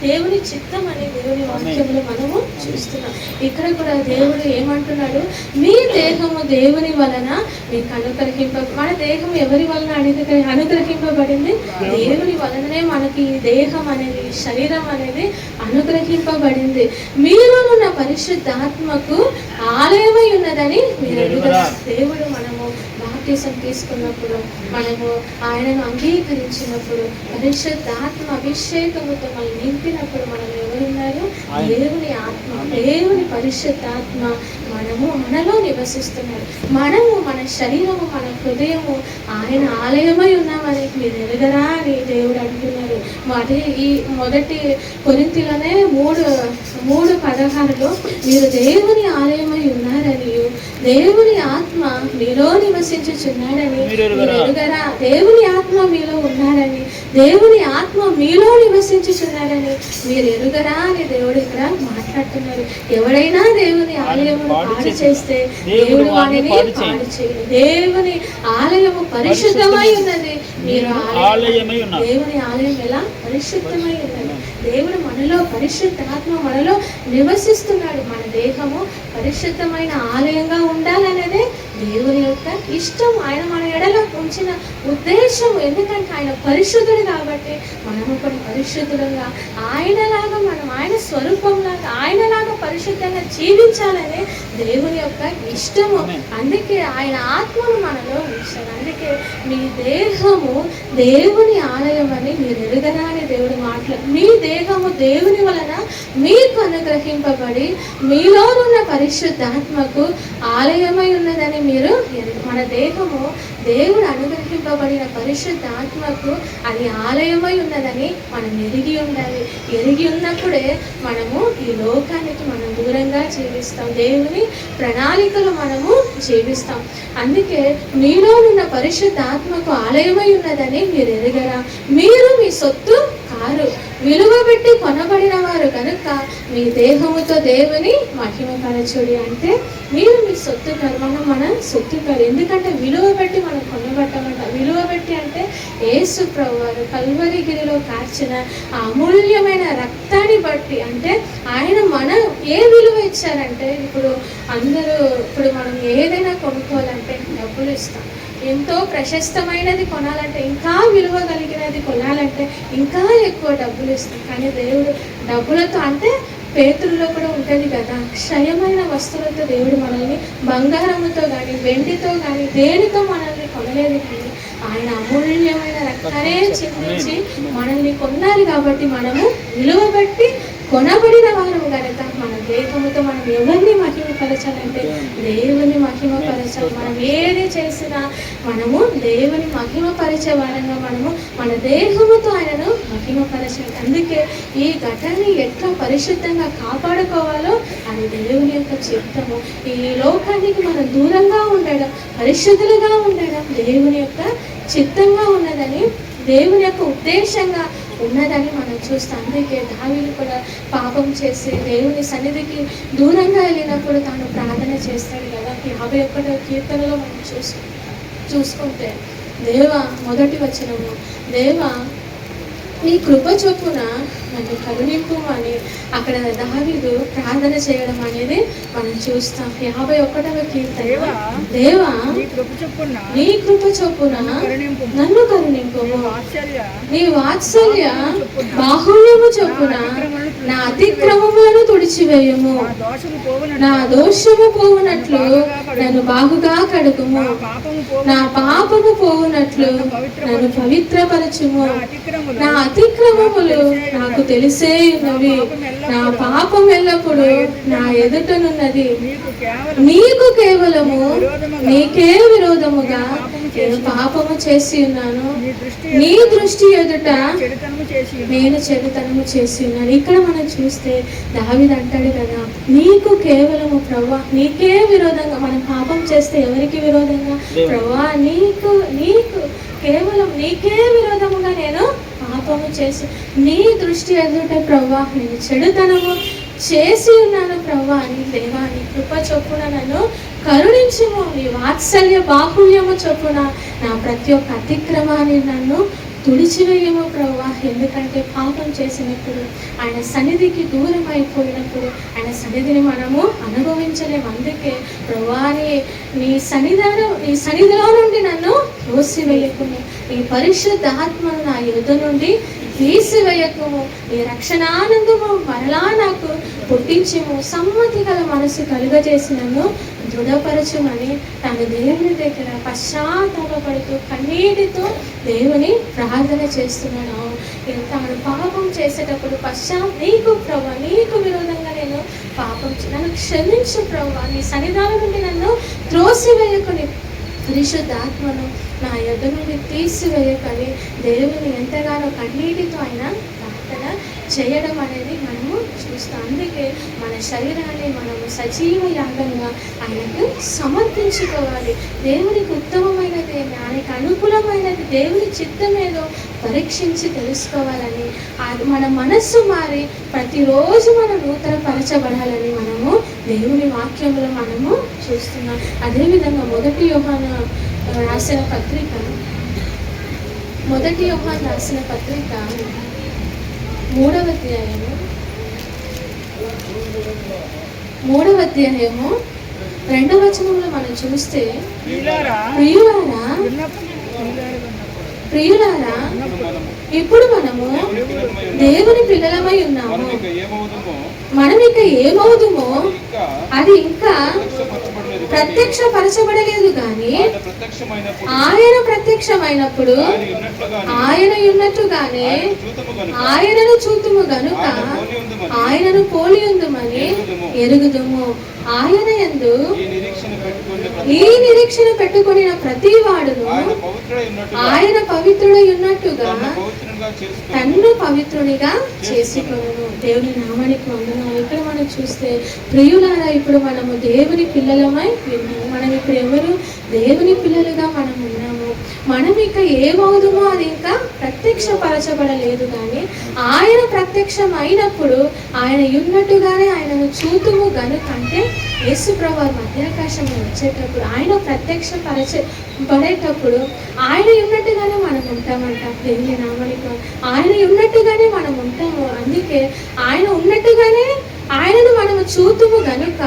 దేవుని చిత్తం అనే దేవుని వాక్యంలో మనము చూస్తున్నాం. ఇక్కడ కూడా దేవుడు ఏమంటున్నాడు? మీ దేహము దేవుని వలన మీకు మన దేహం ఎవరి వలన అనుగ్రహింపబడింది? దేవుని వలననే మనకి ఈ దేహం అనేది, శరీరం అనేది అనుగ్రహింపబడింది. మీలోనున్న పరిశుద్ధాత్మకు ఆలయమై ఉన్నదని మీరు ఎరుగుదరా? దేవుడు మనము బాప్తిసం తీసుకున్నప్పుడు, మనము ఆయనను అంగీకరించినప్పుడు, పరిశుద్ధాత్మ అభిషేకముతో మనం నింపినప్పుడు మనం ఎవరున్నారు? దేవుని ఆత్మ, దేవుని పరిశుద్ధాత్మ మనలో నివసిస్తున్నాడు. మన శరీరము, మన హృదయము ఆయన ఆలయమై ఉన్నామని మీరు ఎరుగరా అని దేవుడు అంటున్నారు. అదే ఈ 1 కొరింథీలోనే 3:16 మీరు దేవుని ఆలయమై ఉన్నారని, దేవుని ఆత్మ మీలో నివసించుచున్నాడని మీరు ఎరుగరా? దేవుని ఆత్మ మీలో ఉన్నారని, దేవుని ఆత్మ మీలో నివసించుచున్నారని మీరు ఎరుగరా అని దేవుడు ఇక్కడ మాట్లాడుతున్నారు. ఎవడైనా దేవుని ఆలయమును పాడు చేస్తే దేవుడు వారిని పాడు చేయడు. దేవుని ఆలయము పరిశుద్ధమై ఉన్నది. మీరు దేవుని ఆలయం ఎలా పరిశుద్ధమై ఉన్నది? దేవుడు మనలో, పరిశుద్ధాత్మ మనలో నివసిస్తున్నాడు. మన దేహము పరిశుద్ధమైన ఆలయంగా ఉండాలనేదే దేవుని యొక్క ఇష్టం. ఆయన మన ఎడలో ఉంచిన ఉద్దేశం. ఎందుకంటే ఆయన పరిశుద్ధుడు కాబట్టి మనము కూడా పరిశుద్ధులుగా ఆయనలాగా, ఆయన స్వరూపంలాగా, ఆయనలాగా పరిశుద్ధంగా జీవించాలనే దేవుని యొక్క ఇష్టము. అందుకే ఆయన ఆత్మను మనలో ఉంచారు. అందుకే మీ దేహము దేవుని ఆలయం అని మీరు ఎరుగరా అని దేవుడు మాట్లాడు. మీ దేహము దేవుని వలన మీకు అనుగ్రహింపబడి మీలోనున్న పరిశుద్ధాత్మకు ఆలయమై ఉన్నదని మీరు మన దేహము దేవుడు అనుగ్రహింపబడిన పరిశుద్ధాత్మకు అది ఆలయమై ఉన్నదని మనం ఎరిగి ఉండాలి. ఎరిగి ఉన్నప్పుడే మనము ఈ లోకానికి మనం దూరంగా జీవిస్తాం. దేవుని ప్రణాళికలు మనము జీవిస్తాం. అందుకే మీలో ఉన్న పరిశుద్ధాత్మకు ఆలయమై ఉన్నదని మీరు ఎరుగరా? మీరు మీ సొత్తు కారు, విలువ పెట్టి కొనబడిన వారు కనుక మీ దేహముతో దేవుని మహిమపరచుడి. అంటే మీరు మీ సొత్తు కాదు, మనం మన సొత్తు కాదు. ఎందుకంటే విలువ పెట్టి మనం కొనబట్టమంట. విలువ పెట్టి అంటే యేసు ప్రభువారు కల్వరి గిరిలో కార్చిన ఆ అమూల్యమైన రక్తాన్ని బట్టి, అంటే ఆయన మన ఏ విలువ ఇచ్చారంటే, ఇప్పుడు మనం ఏదైనా కొనుక్కోవాలంటే డబ్బులు ఇస్తాం. ఎంతో ప్రశస్తమైనది కొనాలంటే, ఇంకా విలువ కలిగినది కొనాలంటే ఇంకా ఎక్కువ డబ్బులు ఇస్తాం. కానీ దేవుడు డబ్బులతో, అంటే పేతురులో కూడా ఉంటుంది కదా, క్షయమైన వస్తువులతో దేవుడు మనల్ని బంగారముతో కానీ వెండితో కానీ దేనితో మనల్ని కొనలేదు. కానీ ఆయన అమూల్యమైన రక్తానే చిందించి మనల్ని కొన్నారు. కాబట్టి మనము విలువ బట్టి కొనబడిన వారము కనుక మన దేహముతో మనం ఎవరిని మహిమపరచాలంటే దేవుని మహిమపరచాలి. మనం ఏది చేసినా మనము దేవుని మహిమపరిచే వారంగా మనము మన దేహముతో ఆయనను మహిమపరచాలి. అందుకే ఈ ఘటాన్ని ఎట్లా పరిశుద్ధంగా కాపాడుకోవాలో అది దేవుని యొక్క చిత్తము. ఈ లోకానికి మనం దూరంగా ఉండడం, పరిశుద్ధులుగా ఉండడం దేవుని యొక్క చిత్తంగా ఉన్నదని, దేవుని యొక్క ఉద్దేశంగా ఉన్నదని మనం చూస్తాం. అందుకే దావీదు కూడా పాపం చేసి దేవుని సన్నిధికి దూరంగా వెళ్ళినప్పుడు తాను ప్రార్థన చేస్తాడు కదా. 51వ కీర్తనలో మనం చూసుకుంటే దేవా, మొదటి వచనము, దేవా నీ కృప చొప్పున నన్ను కరుణింపు అని అక్కడ దావీదు ప్రార్థన చేయడం అనేది మనం చూస్తాం. 51వ కీర్తన, దేవా నీ కృప చొప్పున నన్ను కరుణింపు, నీ వాత్సల్య బాహుళ్యము చొప్పున నా అతిక్రమములను తుడిచివేయము, నా దోషము పోవునట్లు నన్ను బాగుగా కడుగుము, నా పాపము పోవునట్లు నన్ను పవిత్రపరచుము, నా అతిక్రమములు నాకు తెలిసే ఉన్నవి, నా పాపం ఎల్లప్పుడు నా ఎదుటనున్నది, నీకు కేవలము నీకే విరోధముగా నేను పాపము చేసి ఉన్నాను, నీ దృష్టి ఎదుట నేను చెడుతనము చేసి ఉన్నాను. ఇక్కడ మనం చూస్తే దావీదు అంటాడు కదా, నీకు కేవలము ప్రభువా, నీకే విరోధంగా. మనం పాపం చేస్తే ఎవరికి విరోధంగా? ప్రభువా, నీకు కేవలం నీకే విరోధముగా నేను పాపము చేసి, నీ దృష్టి ఎదుట ప్రభువా నేను చెడుతనము చేసి ఉన్నాను ప్రభువా అని. దేవా నీ కృప చొప్పున నన్ను కరుణించుము, నీ వాత్సల్య బాహుళ్యము చొప్పున నా ప్రతి ఒక్క అతిక్రమాన్ని నన్ను తుడిచివేయము ప్రభువా. ఎందుకంటే పాపం చేసినప్పుడు, ఆయన సన్నిధికి దూరం అయిపోయినప్పుడు ఆయన సన్నిధిని మనము అనుభవించలేము. అందుకే ప్రభువా నీ సన్నిధిలో నుండి నన్ను త్రోసివేయకుము, నీ పరిశుద్ధ ఆత్మను నా యుద్ధ నుండి తీసివేయకము, నీ రక్షణానందము మరలా నాకు పుట్టించము, సమ్మతి గల మనసు కలుగజేసి నన్ను దృఢపరచమని తాను దేవుని దగ్గర పశ్చాత్తాపడుతూ కన్నీటితో దేవుని ప్రార్థన చేస్తున్నాను. తాను పాపం చేసేటప్పుడు నీకు ప్రభు, నీకు విరోధంగా నేను పాపం, నన్ను క్షమించు ప్రభు, నీ సన్నిధానం నుండి నన్ను త్రోసివేయకుని పరిశుద్ధాత్మను నా యొద్ద నుండి తీసివేయకని దేవుని ఎంతగానో కన్నీటితో ఆయన ప్రార్థన చేయడం అనేది మనము చూస్తాం. అందుకే మన శరీరాన్ని మనము సజీవ యాగంగా ఆయనకు సమర్పించుకోవాలి. దేవునికి ఉత్తమమైనది ఏమి, ఆయనకు అనుకూలమైనది దేవుని చిత్తం ఏదో పరీక్షించి తెలుసుకోవాలని, మన మనస్సు మారి ప్రతిరోజు మనం నూతనపరచబడాలని మనము దేవుని వాక్యంలో మనము చూస్తున్నాం. అదేవిధంగా 1 యోహాను రాసిన పత్రిక 3వ అధ్యాయము 2వ వచనంలో మనం చూస్తే, ప్రియులారా ఇప్పుడు మనము దేవుని పిల్లలమై ఉన్నాము, మనం ఇక ఏమవుదుమో అది ఇంకా ప్రత్యక్షపరచబడలేదు కానీ ఆయన ప్రత్యక్షమైనప్పుడు ఆయన ఉన్నట్టుగానే ఆయనను చూతుము గనుక ఆయనను పోలి ఉందుమని ఎరుగుదుము. ఆయన యందు ఈ నిరీక్షణ పెట్టుకుని ప్రతి వాడును ఆయన పవిత్రుడై ఉన్నట్టుగా తన్ను పవిత్రునిగా చేసుకొనును. దేవుని నామానికి వందనాలు. ఇక్కడ మనం చూస్తే ప్రియులారా, ఇప్పుడు మనము దేవుని పిల్లలమై ఉన్నాము. మనం ఇప్పుడు ఎవరు దేవుని పిల్లలుగా మనం ఉన్నాము. మనం ఇంకా ఏమవుదుమో అది ఇంకా ప్రత్యక్షపరచబడలేదు. కానీ ఆయన ప్రత్యక్షం అయినప్పుడు ఆయన ఉన్నట్టుగానే ఆయనను చూతుము గనుక, అంటే యేసు ప్రభువు మధ్యాకాశంలో వచ్చేటప్పుడు ఆయన ప్రత్యక్షపరచబడేటప్పుడు ఆయన ఉన్నట్టుగానే మనం ఉంటామంట. దేవుని నామానికి ఆయన ఉన్నట్టుగానే మనం ఉంటాము. అందుకే ఆయన ఉన్నట్టుగానే ఆయనను మనము చూతుము గనుక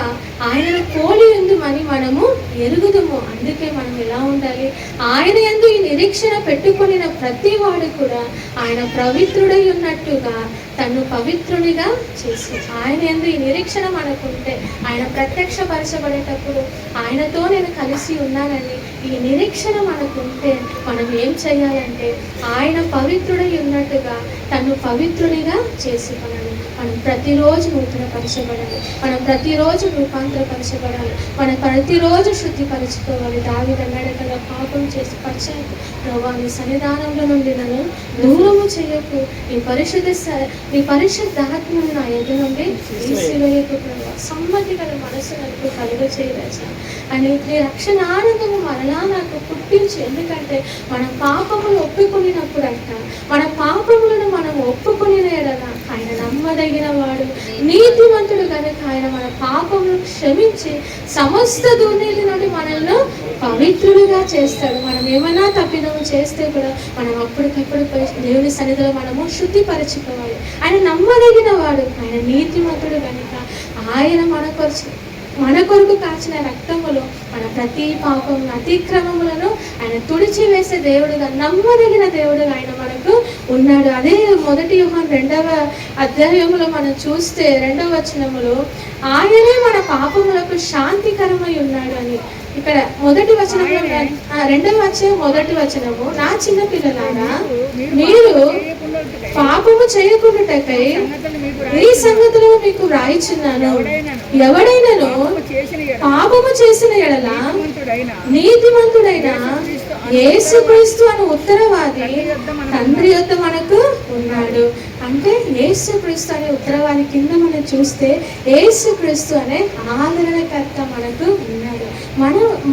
ఆయనను పోలి ఉందుమని మనము ఎరుగుదుము. అందుకే మనం ఎలా ఉండాలి? ఆయన యందు ఈ నిరీక్షణ పెట్టుకొనిన ప్రతి వాడు కూడా ఆయన పవిత్రుడై ఉన్నట్టుగా తను పవిత్రునిగా చేసి, ఆయన యందు ఈ నిరీక్షణ మనకుంటే, ఆయన ప్రత్యక్షపరచబడేటప్పుడు ఆయనతో నేను కలిసి ఉన్నానని ఈ నిరీక్షణ మనకుంటే మనం ఏం చేయాలంటే ఆయన పవిత్రుడై ఉన్నట్టుగా తను పవిత్రునిగా చేసుకొనాలి. మనం ప్రతిరోజు నూతనపరచబడాలి, మనం ప్రతిరోజు రూపాంతరపరచబడాలి, మనం ప్రతిరోజు శుద్ధిపరచుకోవాలి. దావీదు అన్నాడు కదా, పాపం చేసి పశ్చాత్తు ప్రభువా నీ సన్నిధానంలో నుండి నన్ను దూరము చేయకు, నీ పరిశుద్ధాత్మను నా ఎదురు నుండి తీసివేయకు ప్రభువా, సమ్మతి గల మనసు నాకు కలుగ చేయరాజా అని నీ రక్షణ ఆనందము మరలా నాకు పుట్టించు. ఎందుకంటే మన పాపములు ఒప్పుకొనినప్పుడు అంట, మన పాపములను మనం ఒప్పుకొనిన ఎడల ఆయన నమ్మదగిన వాడు, నీతిమంతుడు కనుక ఆయన మన పాపములు క్షమించి సమస్త దుర్నీతి నుండి మనల్ని పవిత్రులుగా చేస్తాడు. మనం ఏమైనా తప్పిదము చేస్తే కూడా మనం అప్పటికప్పుడు దేవుని సన్నిధిలో మనము శుద్ధిపరచుకోవాలి. ఆయన నమ్మదగిన వాడు, ఆయన నీతిమంతుడు కనుక ఆయన మన కొరకు కాచిన రక్తములో మన ప్రతి పాపం అతిక్రమములను ఆయన తుడిచివేసే దేవుడుగా, నమ్మదగిన దేవుడుగా ఆయన మనకు ఉన్నాడు. అదే 1 యోహాను 2వ అధ్యాయములో మనం చూస్తే 2వ వచనములో ఆయనే మన పాపములకు శాంతికరమై ఉన్నాడు అని. ఇక్కడ 1వ వచనంలో 2వ అధ్యాయం 1వ వచనము, నా చిన్న పిల్లలారా మీరు పాపము చేయకుండాటకై ఈ సంగతులు మీకు వ్రాయిచున్నాను. ఎవడైనాను పాపము చేసిన ఎడల నీతిమంతుడైన యేసుక్రీస్తు అను ఉత్తరవాది తండ్రి యొద్ద మనకు ఉన్నాడు. అంటే యేసుక్రీస్తు అనే ఉత్తరవాది కింద మనం చూస్తే యేసుక్రీస్తు అనే ఆదరణకర్త మనకు ఉన్నాడు.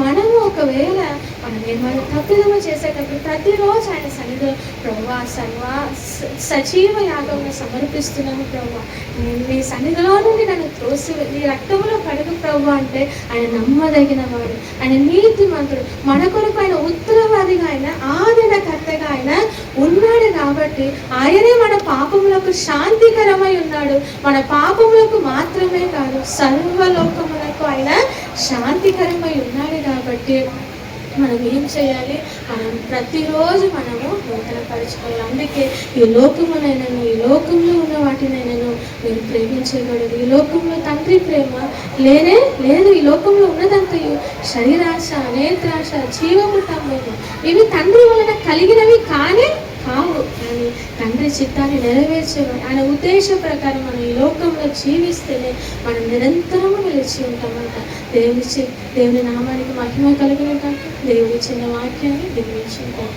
మనము ఒకవేళ మనం ఏమైనా తప్పిదము చేసేటప్పుడు ప్రతిరోజు ఆయన సన్నిధిలో ప్రభువా సజీవ యాగంగా సమర్పిస్తున్నాను ప్రభువా, నేను నీ సన్నిధిలో నుండి నన్ను త్రోసి నీ రక్తంలో కడుగు ప్రభువా అంటే ఆయన నమ్మదగిన వాడు, ఆయన నీతిమంతుడు, మన కొరకు ఆయన ఉత్తరవాదిగా ఆయన ఆదరణకర్తగా ఆయన ఉన్నాడు. కాబట్టి ఆయనే మన పాపములకు శాంతికరమై ఉన్నాడు. మన పాపములకు మాత్రమే కాదు సర్వలోకములకు ఆయన శాంతికరమై ఉన్నాడు. కాబట్టి మనం ఏం చేయాలి? మనం ప్రతిరోజు మనము నూతనపరచుకోవాలి. అందుకే ఈ లోకమునైనాను, ఈ లోకంలో ఉన్న వాటినైనాను మీరు ప్రేమించకూడదు. ఈ లోకంలో తండ్రి ప్రేమ లేదు. ఈ లోకంలో ఉన్నదంతయు శరీరాశ, నేత్రాశ, జీవముటము, ఇవి తండ్రి వలన కలిగినవి కావు. కానీ తండ్రి చిత్తాన్ని నెరవేర్చేవాడు. ఆయన ఉద్దేశం ప్రకారం మనం ఈ లోకంలో జీవిస్తేనే మనం నిరంతరము నిలిచి ఉంటామంట. దేవుని నామానికి మహిమ కలిగిన కాక దేవుడి చిన్న వాక్యాన్ని దీవించుకుంటాం.